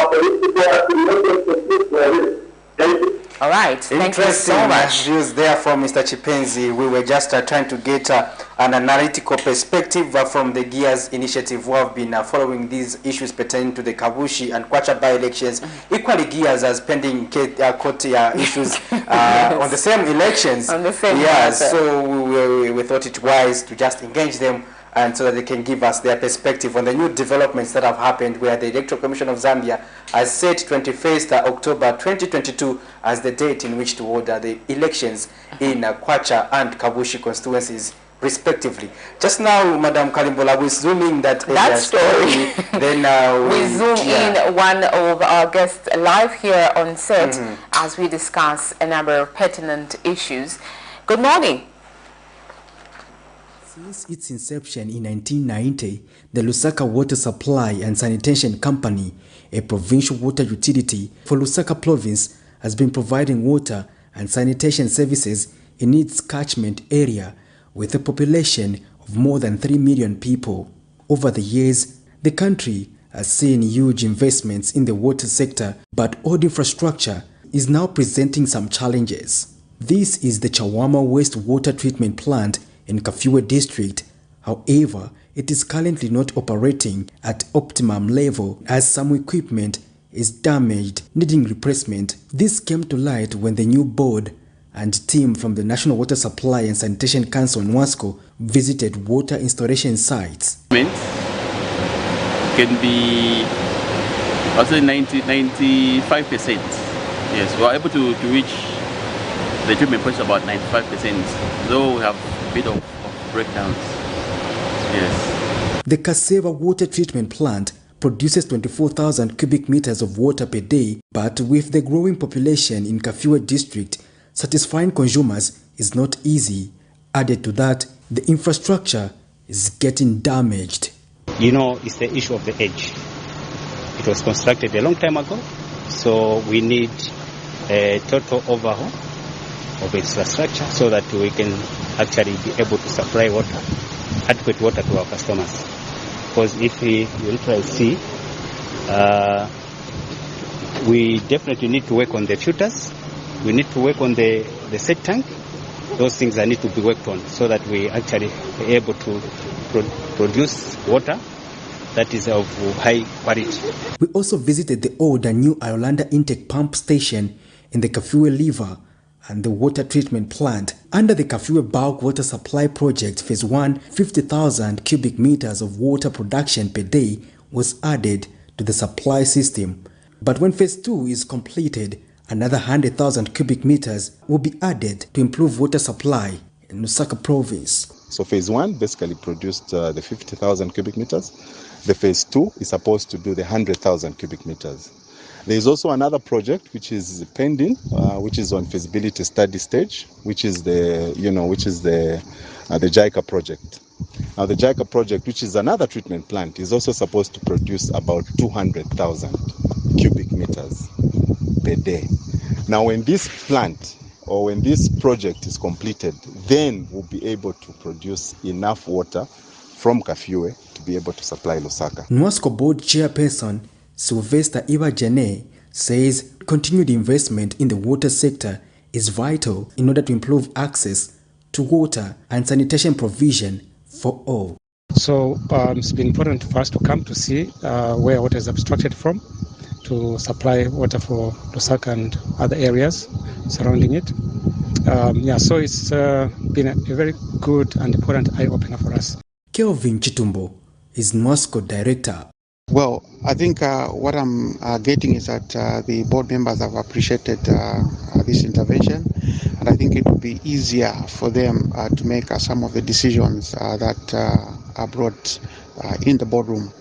political affiliations. Thank you. All right. Thank you so much. Views there from Mr. Chipenzi. We were just trying to get an analytical perspective from the GEARS initiative who have been following these issues pertaining to the KABUSHI and KWACHA by-elections. Equally, GEARS as pending court issues on the same elections. On the same so we thought it wise to just engage them, and so that they can give us their perspective on the new developments that have happened, where the Electoral Commission of Zambia has set 21st October 2022 as the date in which to order the elections in KWACHA and KABUSHI constituencies, respectively. Just now, Madam Kalimbola, we're zooming that story. Then we zoom in one of our guests live here on set as we discuss a number of pertinent issues. Good morning. Since its inception in 1990, the Lusaka Water Supply and Sanitation Company, a provincial water utility for Lusaka province, has been providing water and sanitation services in its catchment area with a population of more than 3 million people. Over the years, the country has seen huge investments in the water sector, but old infrastructure is now presenting some challenges. This is the Chawama Wastewater Treatment Plant in Kafue district. However, it is currently not operating at optimum level as some equipment is damaged, needing replacement. This came to light when the new board and team from the National Water Supply and Sanitation Council NWASCO visited water installation sites. Can be also 95%. Yes, we are able to reach the treatment point about 95%, though we have a bit of breakdowns. Yes. The Kaseva water treatment plant produces 24,000 cubic meters of water per day, but with the growing population in Kafue district, satisfying consumers is not easy. Added to that, the infrastructure is getting damaged. You know, it's the issue of the age. It was constructed a long time ago, so we need a total overhaul of infrastructure so that we can actually be able to supply water, adequate water to our customers. Because if we will try to see, we definitely need to work on the filters. We need to work on the set tank. Those things that need to be worked on so that we actually are able to produce water that is of high quality. We also visited the old and new Iolanda intake pump station in the Kafue River and the water treatment plant. Under the Kafue Bulk Water Supply Project Phase 1, 50,000 cubic meters of water production per day was added to the supply system. But when Phase 2 is completed, another 100,000 cubic meters will be added to improve water supply in Lusaka province. So Phase 1 basically produced the 50,000 cubic meters. The Phase 2 is supposed to do the 100,000 cubic meters. There is also another project which is pending, which is on feasibility study stage, which is the JICA project. Now the JICA project, which is another treatment plant, is also supposed to produce about 200,000 cubic meters per day. Now when this plant or when this project is completed, then we'll be able to produce enough water from Kafue to be able to supply Lusaka. NWASCO board chairperson Sylvester Ibajene says continued investment in the water sector is vital in order to improve access to water and sanitation provision for all. So it's been important for us to come to see where water is abstracted from to supply water for Lusaka and other areas surrounding it. So it's been a very good and important eye-opener for us. Kelvin Chitumbo is NWASCO director. Well, I think what I'm getting is that the board members have appreciated this intervention, and I think it will be easier for them to make some of the decisions that are brought in the boardroom.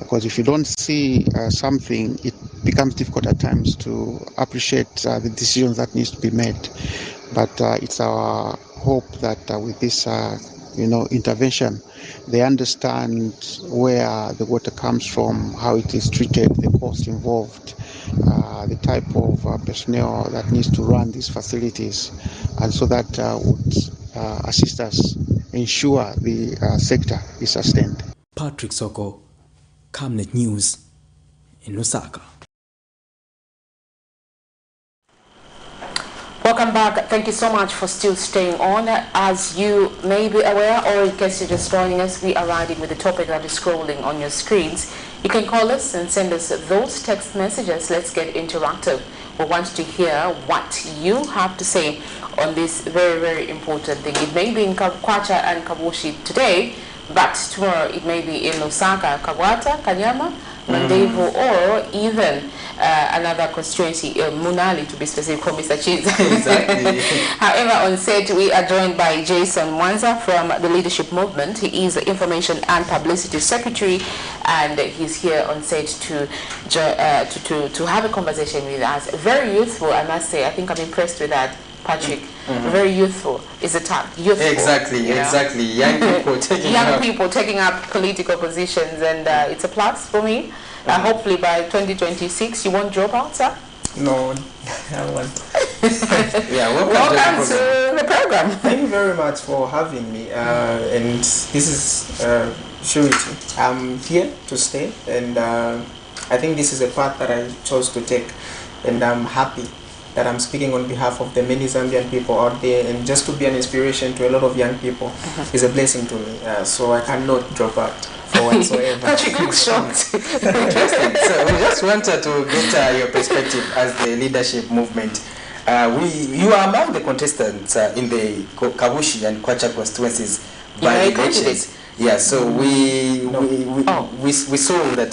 Because if you don't see something, it becomes difficult at times to appreciate the decisions that needs to be made. But it's our hope that with this intervention, they understand where the water comes from, how it is treated, the cost involved, the type of personnel that needs to run these facilities, and so that would assist us ensure the sector is sustained. Patrick Soko, Camnet News in Lusaka. Welcome back. Thank you so much for still staying on. As you may be aware, or in case you're just joining us, we are riding with the topic that is scrolling on your screens. You can call us and send us those text messages. Let's get interactive. We want to hear what you have to say on this very, very important thing. It may be in KWACHA and KABUSHI today, but tomorrow it may be in Lusaka, KWACHA, Kanyama, Mandevu, or even another constituency, Munali to be specific, for Mr. Cheese. Exactly. However, on set we are joined by Jason Mwanza from the Leadership Movement. He is the Information and Publicity Secretary, and he's here on set to have a conversation with us. Very youthful, I must say. I think I'm impressed with that, Patrick. Very youthful is the tag. Youthful. Exactly, exactly. Young people taking up political positions, and it's a plus for me. Hopefully by 2026 you won't drop out, sir? No, I won't. Yeah, welcome to the program. Thank you very much for having me. And this is surety. I'm here to stay, and I think this is a path that I chose to take, and I'm happy that I'm speaking on behalf of the many Zambian people out there, and just to be an inspiration to a lot of young people is a blessing to me. So I cannot drop out for whatsoever. Patrick looks shocked. Interesting. So we just wanted to get your perspective as the leadership movement. You are among the contestants in the KABUSHI and KWACHA constituencies by elections. Yeah, so we saw that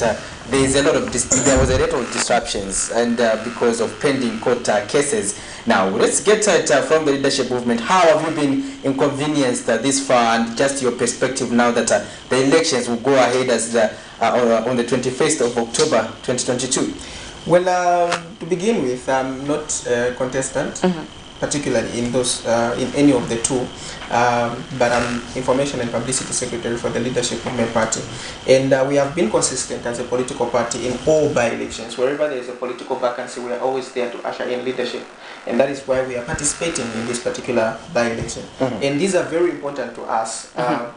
there was a lot of disruptions, and because of pending court cases. Now let's get it from the leadership movement. How have you been inconvenienced this far, and just your perspective now that the elections will go ahead as on the 21st of October 2022? Well, to begin with, I'm not a contestant, particularly in any of the two, but I'm Information and Publicity Secretary for the Leadership Movement Party, and we have been consistent as a political party in all by-elections. Wherever there is a political vacancy, we are always there to usher in leadership, and that is why we are participating in this particular by-election. And these are very important to us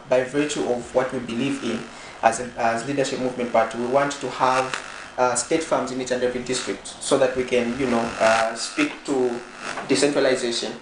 by virtue of what we believe in as Leadership Movement Party. We want to have state farms in each and every district, so that we can, speak to decentralization,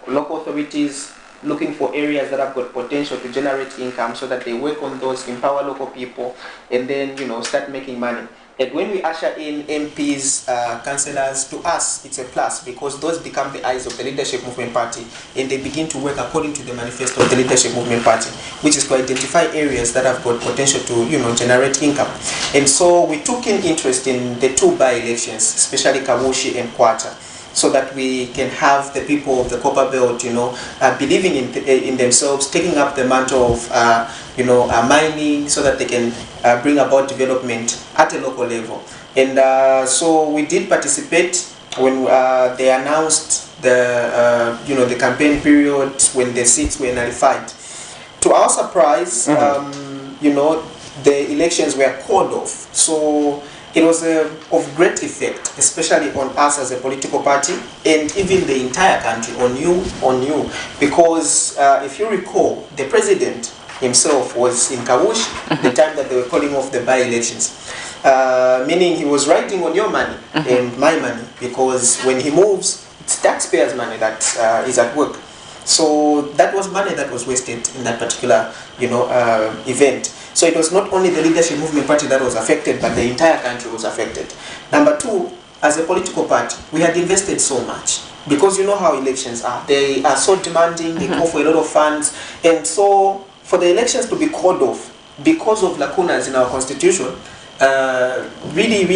local authorities looking for areas that have got potential to generate income, so that they work on those, empower local people, and then start making money. And when we usher in MPs, councillors, to us it's a plus, because those become the eyes of the Leadership Movement Party, and they begin to work according to the manifesto of the Leadership Movement Party, which is to identify areas that have got potential to generate income. And so we took in interest in the two by-elections, especially KABUSHI and KWACHA. so that we can have the people of the Copper Belt, believing in themselves, taking up the mantle of, mining, so that they can bring about development at a local level. And so we did participate when they announced the campaign period, when the seats were nullified. To our surprise, the elections were called off. So it was of great effect, especially on us as a political party, and even the entire country, on you, because if you recall, the president himself was in KABUSHI the time that they were calling off the by-elections, meaning he was riding on your money and my money, because when he moves, it's taxpayers' money that is at work. So that was money that was wasted in that particular, event. So it was not only the Leadership Movement Party that was affected, but the entire country was affected. Number two, as a political party, we had invested so much. Because you know how elections are. They are so demanding, they call for a lot of funds. And so for the elections to be called off because of lacunas in our constitution, really,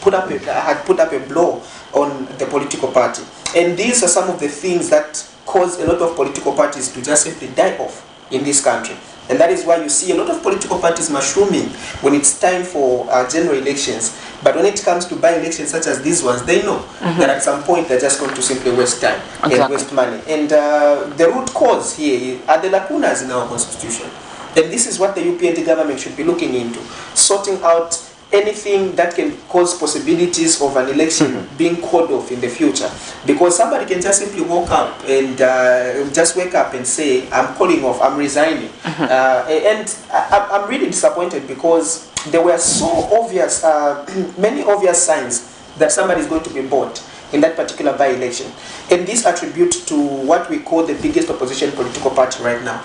put up a blow on the political party. And these are some of the things that cause a lot of political parties to just simply die off in this country. And that is why you see a lot of political parties mushrooming when it's time for general elections. But when it comes to by-elections such as these ones, they know that at some point they're just going to simply waste time and waste money. And the root cause here are the lacunas in our constitution. And this is what the UPND government should be looking into, sorting out anything that can cause possibilities of an election being called off in the future. Because somebody can just simply wake up and say, I'm calling off, I'm resigning. And I'm really disappointed because there were so obvious, many obvious signs that somebody is going to be bought in that particular by-election. And this attributes to what we call the biggest opposition political party right now.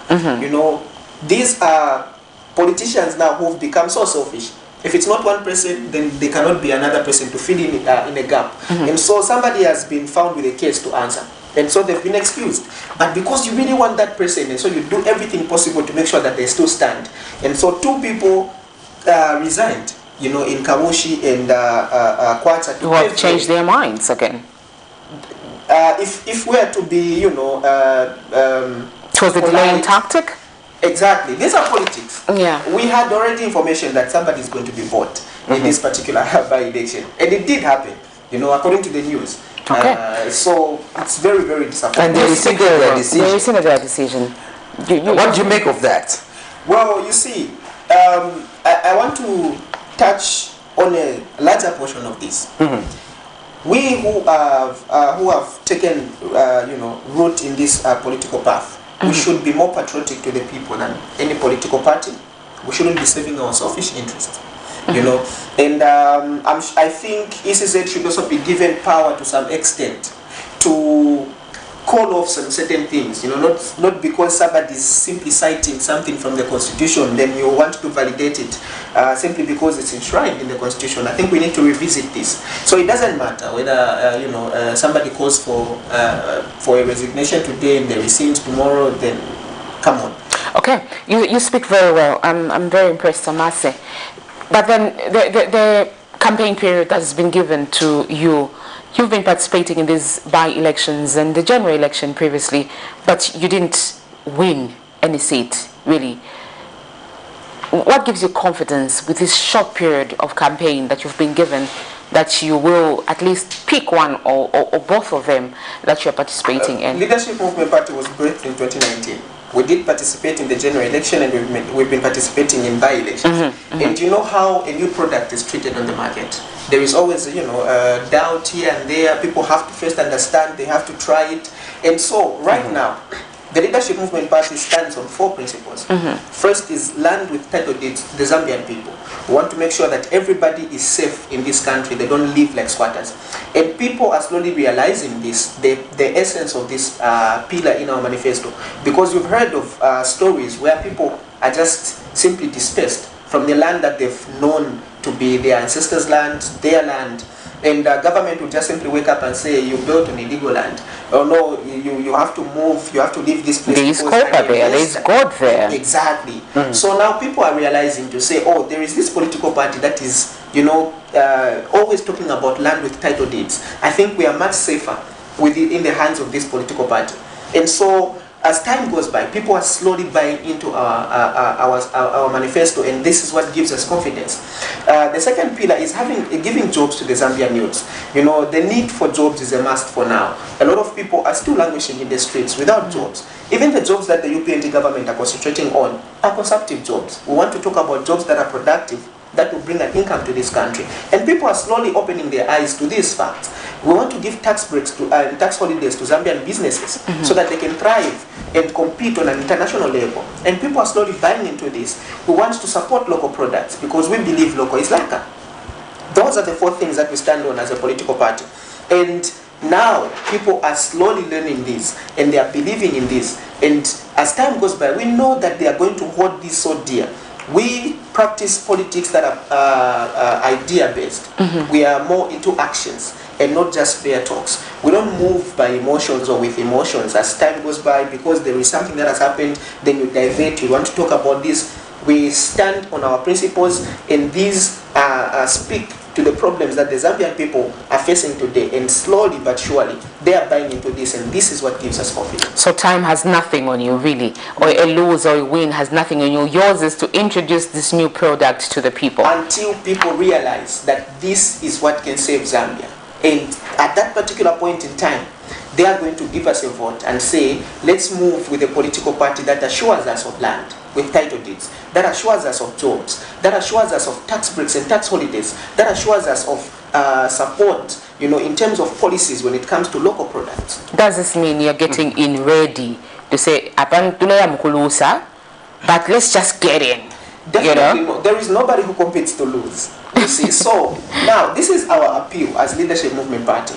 These are politicians now who have become so selfish. If it's not one person, then there cannot be another person to fill in a gap. And so somebody has been found with a case to answer. And so they've been excused. But because you really want that person, and so you do everything possible to make sure that they still stand. And so two people resigned, in KABUSHI and KWACHA. Who have changed their minds again. If we're to be, it was the delaying tactic? Exactly. These are politics. Yeah. We had already information that somebody is going to be bought in this particular by-election. And it did happen, according to the news. Okay. So it's very, very disappointing. And they rescinded their decision. What do you make of that? Well, you see, I want to touch on a larger portion of this. We who have taken, root in this political path, we should be more patriotic to the people than any political party. We shouldn't be serving our selfish interests, And I think ECZ should also be given power to some extent to call off some certain things, not because somebody is simply citing something from the Constitution, then you want to validate it simply because it's enshrined in the Constitution. I think we need to revisit this. So it doesn't matter whether somebody calls for a resignation today and they rescind tomorrow. Then come on. Okay, you speak very well. I'm very impressed, I must say. But then the campaign period that has been given to you. You've been participating in these by-elections and the general election previously, but you didn't win any seat, really. What gives you confidence with this short period of campaign that you've been given that you will at least pick one or both of them that you're participating in? Leadership Movement Party was birthed in 2019. We did participate in the general election and we've been participating in by-elections. And you know how a new product is treated on the market. There is always, doubt here and there. People have to first understand, they have to try it. And so, right now, the Leadership Movement Party stands on 4 principles. First is land with title deeds, the Zambian people. We want to make sure that everybody is safe in this country. They don't live like squatters. And people are slowly realizing this, the essence of this pillar in our manifesto. Because you've heard of stories where people are just simply dispersed from the land that they've known to be their ancestors' land, their land, and government will just simply wake up and say you built on illegal land, or no, you have to move, you have to leave this place. There is copper there, there is God there. Exactly. So now people are realizing to say, oh, there is this political party that is, you know, always talking about land with title deeds. I think we are much safer with it in the hands of this political party. And so as time goes by, people are slowly buying into our manifesto, and this is what gives us confidence. The second pillar is giving jobs to the Zambian youths. You know, the need for jobs is a must for now. A lot of people are still languishing in the streets without jobs. Even the jobs that the UPND government are concentrating on are consumptive jobs. We want to talk about jobs that are productive, that will bring an income to this country. And people are slowly opening their eyes to these facts. We want to give tax breaks to tax holidays to Zambian businesses so that they can thrive and compete on an international level. And people are slowly buying into this. We want to support local products because we believe local is laka. Those are the 4 things that we stand on as a political party. And now people are slowly learning this and they are believing in this. And as time goes by, we know that they are going to hold this so dear. We practice politics that are idea-based. We are more into actions and not just bare talks. We don't move by emotions or with emotions. As time goes by, because there is something that has happened, then you divert, you want to talk about this. We stand on our principles, and these speak to the problems that the Zambian people are facing today, and slowly but surely they are buying into this, and this is what gives us confidence. So time has nothing on you, really, or a lose or a win has nothing on you. Yours is to introduce this new product to the people. Until people realize that this is what can save Zambia. And at that particular point in time, they are going to give us a vote and say, let's move with a political party that assures us of land with title deeds, that assures us of jobs, that assures us of tax breaks and tax holidays, that assures us of support, you know, in terms of policies when it comes to local products. Does this mean you're getting in ready to say, but let's just get in? Definitely, no. There is nobody who competes to lose. You see, so now this is our appeal as Leadership Movement Party.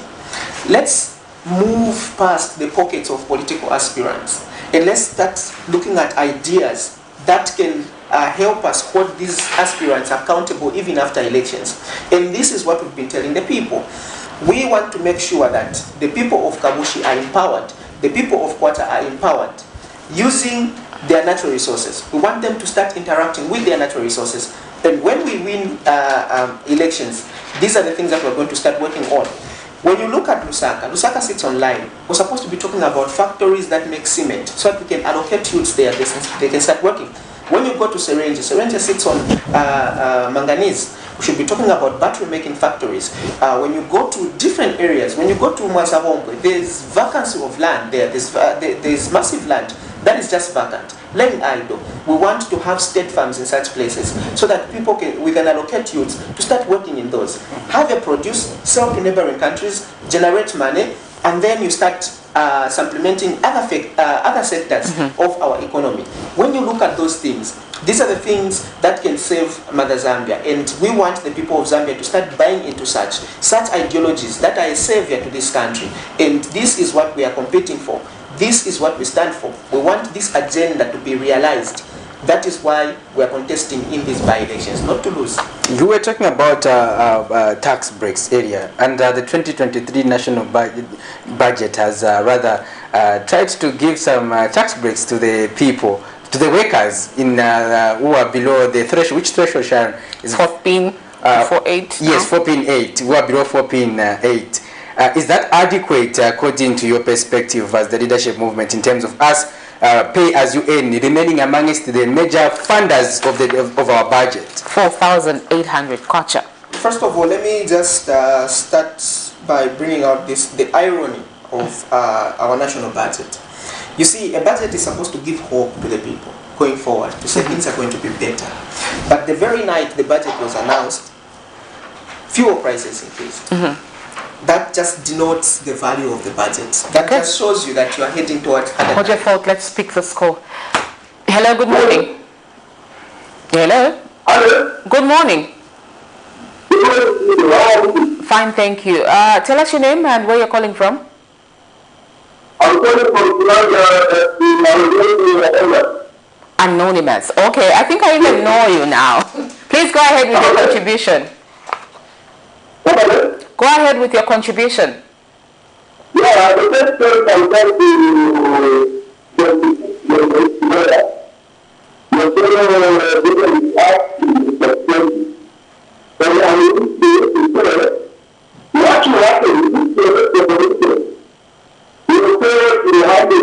Let's move past the pockets of political aspirants and let's start looking at ideas that can help us hold these aspirants accountable even after elections. And this is what we've been telling the people. We want to make sure that the people of Kabushi are empowered, the people of KWACHA are empowered, using their natural resources. We want them to start interacting with their natural resources. And when we win elections, these are the things that we're going to start working on. When you look at Lusaka, Lusaka sits online. We're supposed to be talking about factories that make cement so that we can allocate youths there, they can start working. When you go to Serenje, Serenje sits on manganese. We should be talking about battery making factories. When you go to different areas, when you go to Mwasabongwe, there's vacancy of land there. There's massive land that is just vacant, laying idle. We want to have state farms in such places so that people we can allocate youths to start working in those. Have a produce, sell to neighboring countries, generate money, and then you start supplementing other sectors of our economy. When you look at those things, these are the things that can save Mother Zambia, and we want the people of Zambia to start buying into such ideologies that are a savior to this country, and this is what we are competing for. This is what we stand for. We want this agenda to be realized. That is why we are contesting in these by-elections, not to lose. You were talking about tax breaks area, and the 2023 national budget has rather tried to give some tax breaks to the people, to the workers in who are below the threshold. Which threshold, Sharon? Is 4.8? Yes, 4.8. Who are below 4.8. Is that adequate according to your perspective as the leadership movement in terms of us pay as you earn, remaining amongst the major funders of our budget? 4,800 kwacha. First of all, let me just start by bringing out the irony of our national budget. You see, a budget is supposed to give hope to the people going forward, to say things are going to be better. But the very night the budget was announced, fuel prices increased. That just denotes the value of the budget. That just shows you that you are heading towards... Hold your thought, let's speak the score. Hello, good morning. Hello? Hello? Good morning. Fine, thank you. Tell us your name and where you're calling from. I'm calling from Anonymous. Okay, I think I even know you now. Please go ahead with your contribution. Go Go ahead with your contribution. Yeah, the first thing I want to what you have to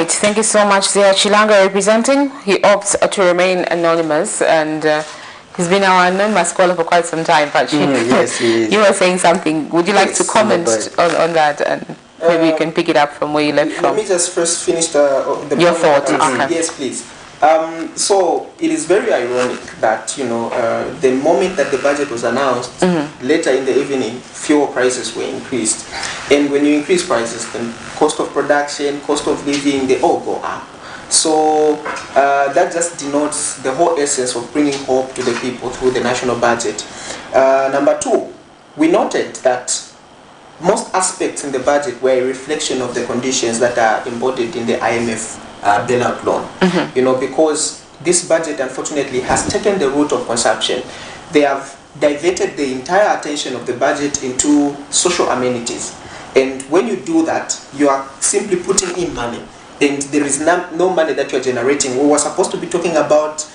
Thank you so much, Zia Chilanga representing. He opts to remain anonymous, and he's been our anonymous caller for quite some time. But yes, he is. You were saying something. Would you like to comment on that, and maybe you can pick it up from where you left from? Let me just first finish your thought. Yes, please. So it is very ironic that the moment that the budget was announced, later in the evening, fuel prices were increased, and when you increase prices, then cost of production, cost of living, they all go up. So that just denotes the whole essence of bringing hope to the people through the national budget. Number two, we noted that most aspects in the budget were a reflection of the conditions that are embodied in the IMF bailout loan. Because this budget unfortunately has taken the route of consumption. They have diverted the entire attention of the budget into social amenities. And when you do that, you are simply putting in money, and there is no money that you are generating. We were supposed to be talking about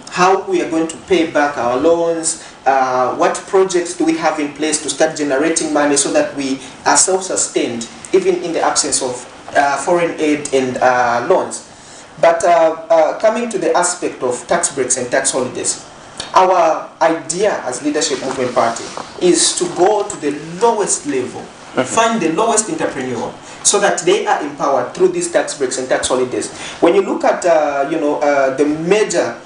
how we are going to pay back our loans, what projects do we have in place to start generating money so that we are self-sustained, even in the absence of foreign aid and loans. But coming to the aspect of tax breaks and tax holidays, our idea as Leadership Movement Party is to go to the lowest level, find the lowest entrepreneur, so that they are empowered through these tax breaks and tax holidays. When you look at the major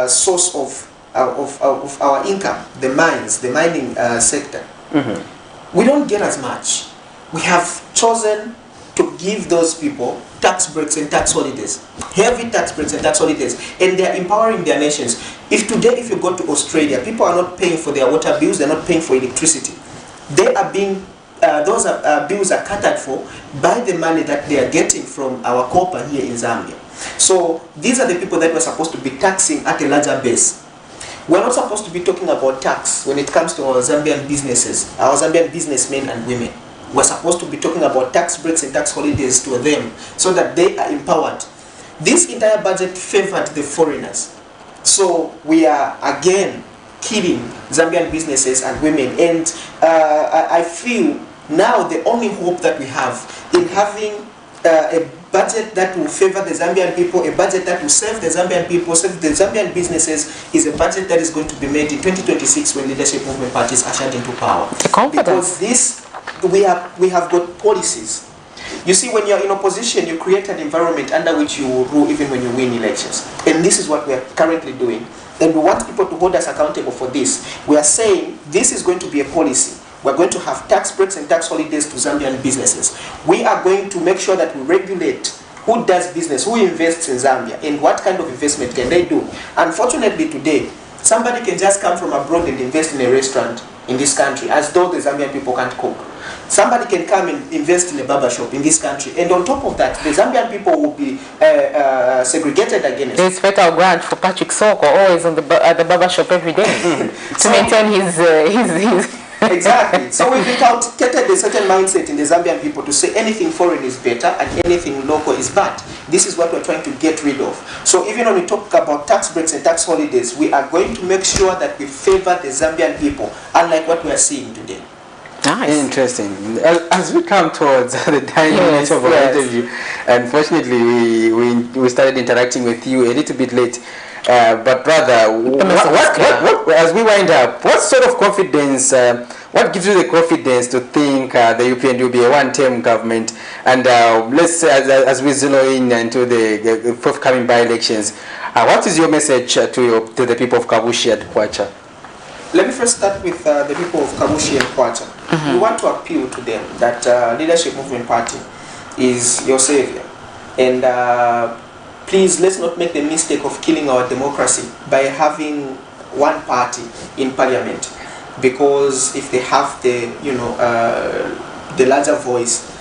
source of our income, the mines, the mining sector, we don't get as much. We have chosen to give those people tax breaks and tax holidays, heavy tax breaks and tax holidays, and they are empowering their nations. If you go to Australia, people are not paying for their water bills, they're not paying for electricity. They are being, those bills are catered for by the money that they are getting from our copper here in Zambia. So these are the people that we're supposed to be taxing at a larger base. We're not supposed to be talking about tax when it comes to our Zambian businesses, our Zambian businessmen and women. We're supposed to be talking about tax breaks and tax holidays to them so that they are empowered. This entire budget favored the foreigners. So we are again killing Zambian businesses and women. And I feel now the only hope that we have in having a budget that will favor the Zambian people, a budget that will serve the Zambian people, serve the Zambian businesses, is a budget that is going to be made in 2026 when Leadership Movement Party is ushered into power. Because this, we have got policies. You see, when you're in opposition, you create an environment under which you will rule even when you win elections. And this is what we are currently doing. And we want people to hold us accountable for this. We are saying this is going to be a policy. We're going to have tax breaks and tax holidays to Zambian businesses. We are going to make sure that we regulate who does business, who invests in Zambia, and what kind of investment can they do. Unfortunately today, somebody can just come from abroad and invest in a restaurant in this country as though the Zambian people can't cook. Somebody can come and invest in a barber shop in this country, and on top of that, the Zambian people will be segregated against. There's federal grant for Patrick Soko, always at the barber shop every day to maintain his Exactly. So we've inculcated a certain mindset in the Zambian people to say anything foreign is better and anything local is bad. This is what we're trying to get rid of. So even when we talk about tax breaks and tax holidays, we are going to make sure that we favor the Zambian people, unlike what we are seeing today. Nice. Interesting. As we come towards the time of our interview, unfortunately we started interacting with you a little bit late. But brother, as we wind up, what sort of confidence, what gives you the confidence to think the UPND will be a one-term government? And let's say as we zero in into the forthcoming by-elections, what is your message to the people of KABUSHI and KWACHA? Let me first start with the people of KABUSHI and KWACHA. We want to appeal to them that Leadership Movement Party is your savior. And please, let's not make the mistake of killing our democracy by having one party in parliament. Because if they have the, the larger voice,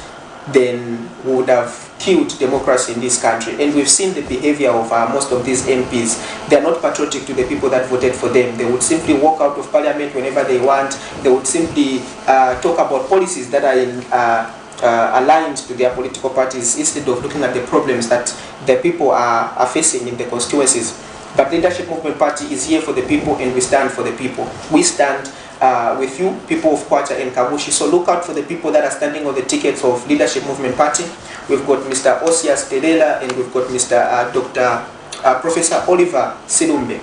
then we would have killed democracy in this country. And we've seen the behavior of most of these MPs. They're not patriotic to the people that voted for them. They would simply walk out of parliament whenever they want. They would simply talk about policies that are aligned to their political parties instead of looking at the problems that the people are facing in the constituencies. But Leadership Movement Party is here for the people, and we stand for the people. We stand with you, people of KWACHA and KABUSHI. So look out for the people that are standing on the tickets of Leadership Movement Party. We've got Mr. Osias Telela, and we've got Mr. Dr. Professor Oliver Silumbe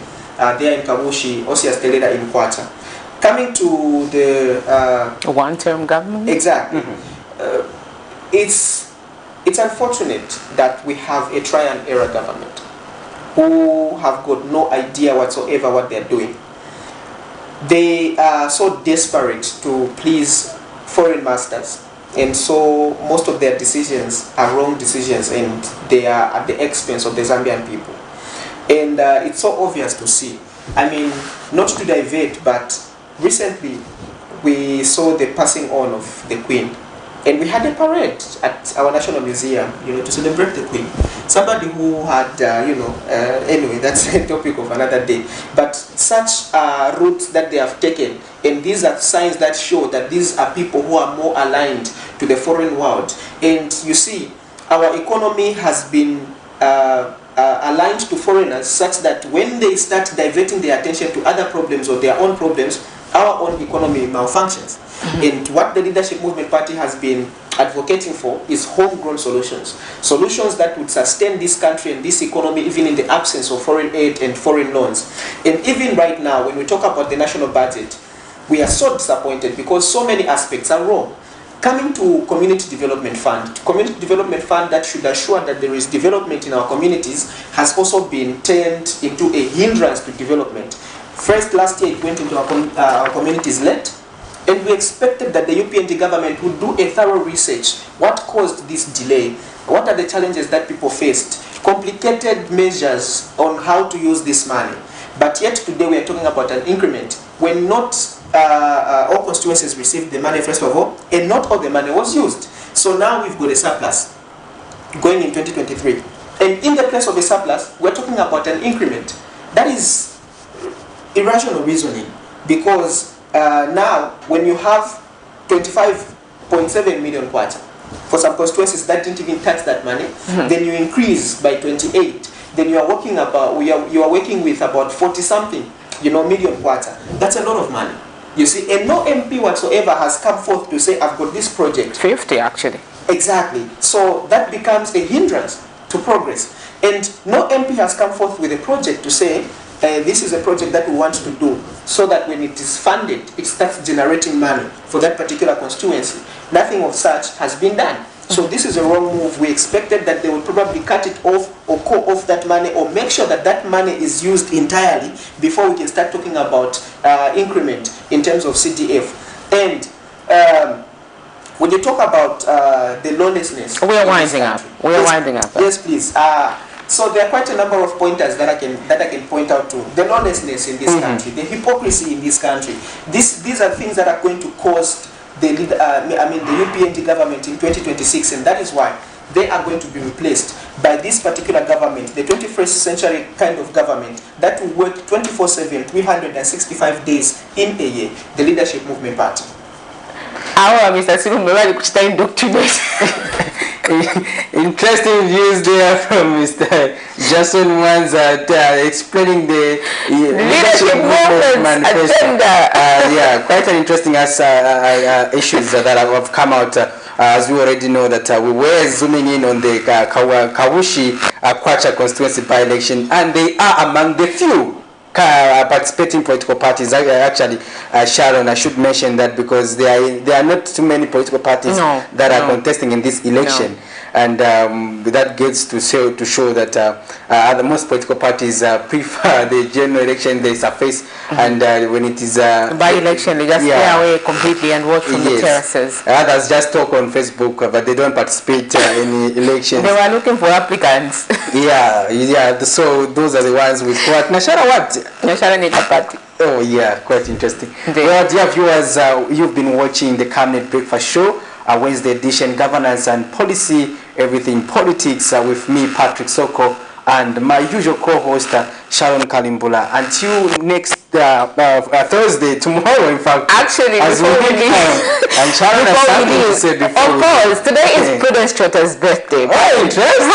there in KABUSHI, Osias Telela in KWACHA. Coming to the one-term government? Exactly. It's unfortunate that we have a try-and-error government who have got no idea whatsoever what they're doing. They are so desperate to please foreign masters, and so most of their decisions are wrong decisions, and they are at the expense of the Zambian people. And it's so obvious to see. I mean, not to divert, but recently we saw the passing on of the Queen. And we had a parade at our National Museum, to celebrate the Queen. Somebody who had, anyway, that's a topic of another day. But such routes that they have taken, and these are signs that show that these are people who are more aligned to the foreign world. And you see, our economy has been aligned to foreigners such that when they start diverting their attention to other problems or their own problems, our own economy malfunctions. And what the Leadership Movement Party has been advocating for is homegrown solutions. Solutions that would sustain this country and this economy even in the absence of foreign aid and foreign loans. And even right now, when we talk about the national budget, we are so disappointed because so many aspects are wrong. Coming to Community Development Fund that should assure that there is development in our communities has also been turned into a hindrance to development. First, last year it went into our communities late, and we expected that the UPND government would do a thorough research. What caused this delay? What are the challenges that people faced? Complicated measures on how to use this money. But yet today we are talking about an increment when not all constituencies received the money first of all, and not all the money was used. So now we've got a surplus going in 2023. And in the place of a surplus, we're talking about an increment. That is irrational reasoning, because now when you have 25.7 million kwacha for some constituencies that didn't even touch that money, then you increase by 28, then you are working with about 40 something million kwacha. That's a lot of money, you see. And no MP whatsoever has come forth to say, I've got this project. 50 actually. Exactly. So that becomes a hindrance to progress. And no MP has come forth with a project to say, this is a project that we want to do, so that when it is funded, it starts generating money for that particular constituency. Nothing of such has been done. So this is a wrong move. We expected that they would probably cut it off or call off that money, or make sure that that money is used entirely before we can start talking about increment in terms of CDF. And when you talk about the lawlessness, we are winding up. Yes, please. So there are quite a number of pointers that I can point out to. The lawlessness in this country, the hypocrisy in this country. These are things that are going to cost the UPND government in 2026, and that is why they are going to be replaced by this particular government, the 21st century kind of government that will work 24/7, 365 days in a year, the Leadership Movement Party. Mr. Silumba, kuchita indoctrinate. Interesting views there from Mr. Jason Mwanza explaining the Leadership Movement Manifesto. Yeah, quite an interesting issues that have come out. As we already know that we were zooming in on the KABUSHI KWACHA constituency by-election, and they are among the few participating political parties. Actually, Sharon, I should mention that, because there are not too many political parties that are contesting in this election. And that gets to show that most political parties prefer the general election, they surface, and when it is by-election, they just stay away completely and watch from the terraces. Others just talk on Facebook, but they don't participate in elections. They were looking for applicants. yeah. So those are the ones with what? Nashara what? Nashara need a party. Oh yeah, quite interesting. Well, dear viewers, you've been watching the Camnet Breakfast Show, Wednesday edition, governance and policy, everything politics, with me, Patrick Soko, and my usual co-host, Sharon Kalimbula. Until next Thursday, tomorrow, in fact. Actually, as before we leave, and Sharon has something to say before. Of course, today is Prudence Trotta's birthday. Oh, interesting.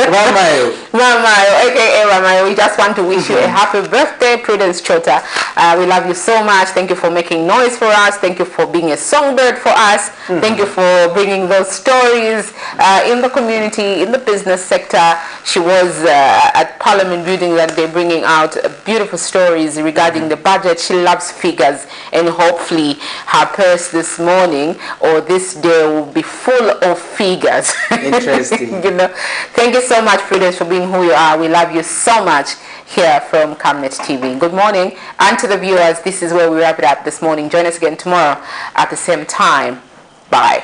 Ramayo, aka Ramayo, we just want to wish you a happy birthday, Prudence Trotta. We love you so much. Thank you for making noise for us. Thank you for being a songbird for us. Thank you for bringing those stories in the community, in the business sector. She was at Parliament building that day, bringing out beautiful stories regarding the budget. She loves figures, and hopefully her purse this morning or this day will be full of figures. Interesting. Thank you so much, Prudence, for being who you are. We love you so much here from Camnet TV. Good morning. And to the viewers, this is where we wrap it up this morning. Join us again tomorrow at the same time. Bye.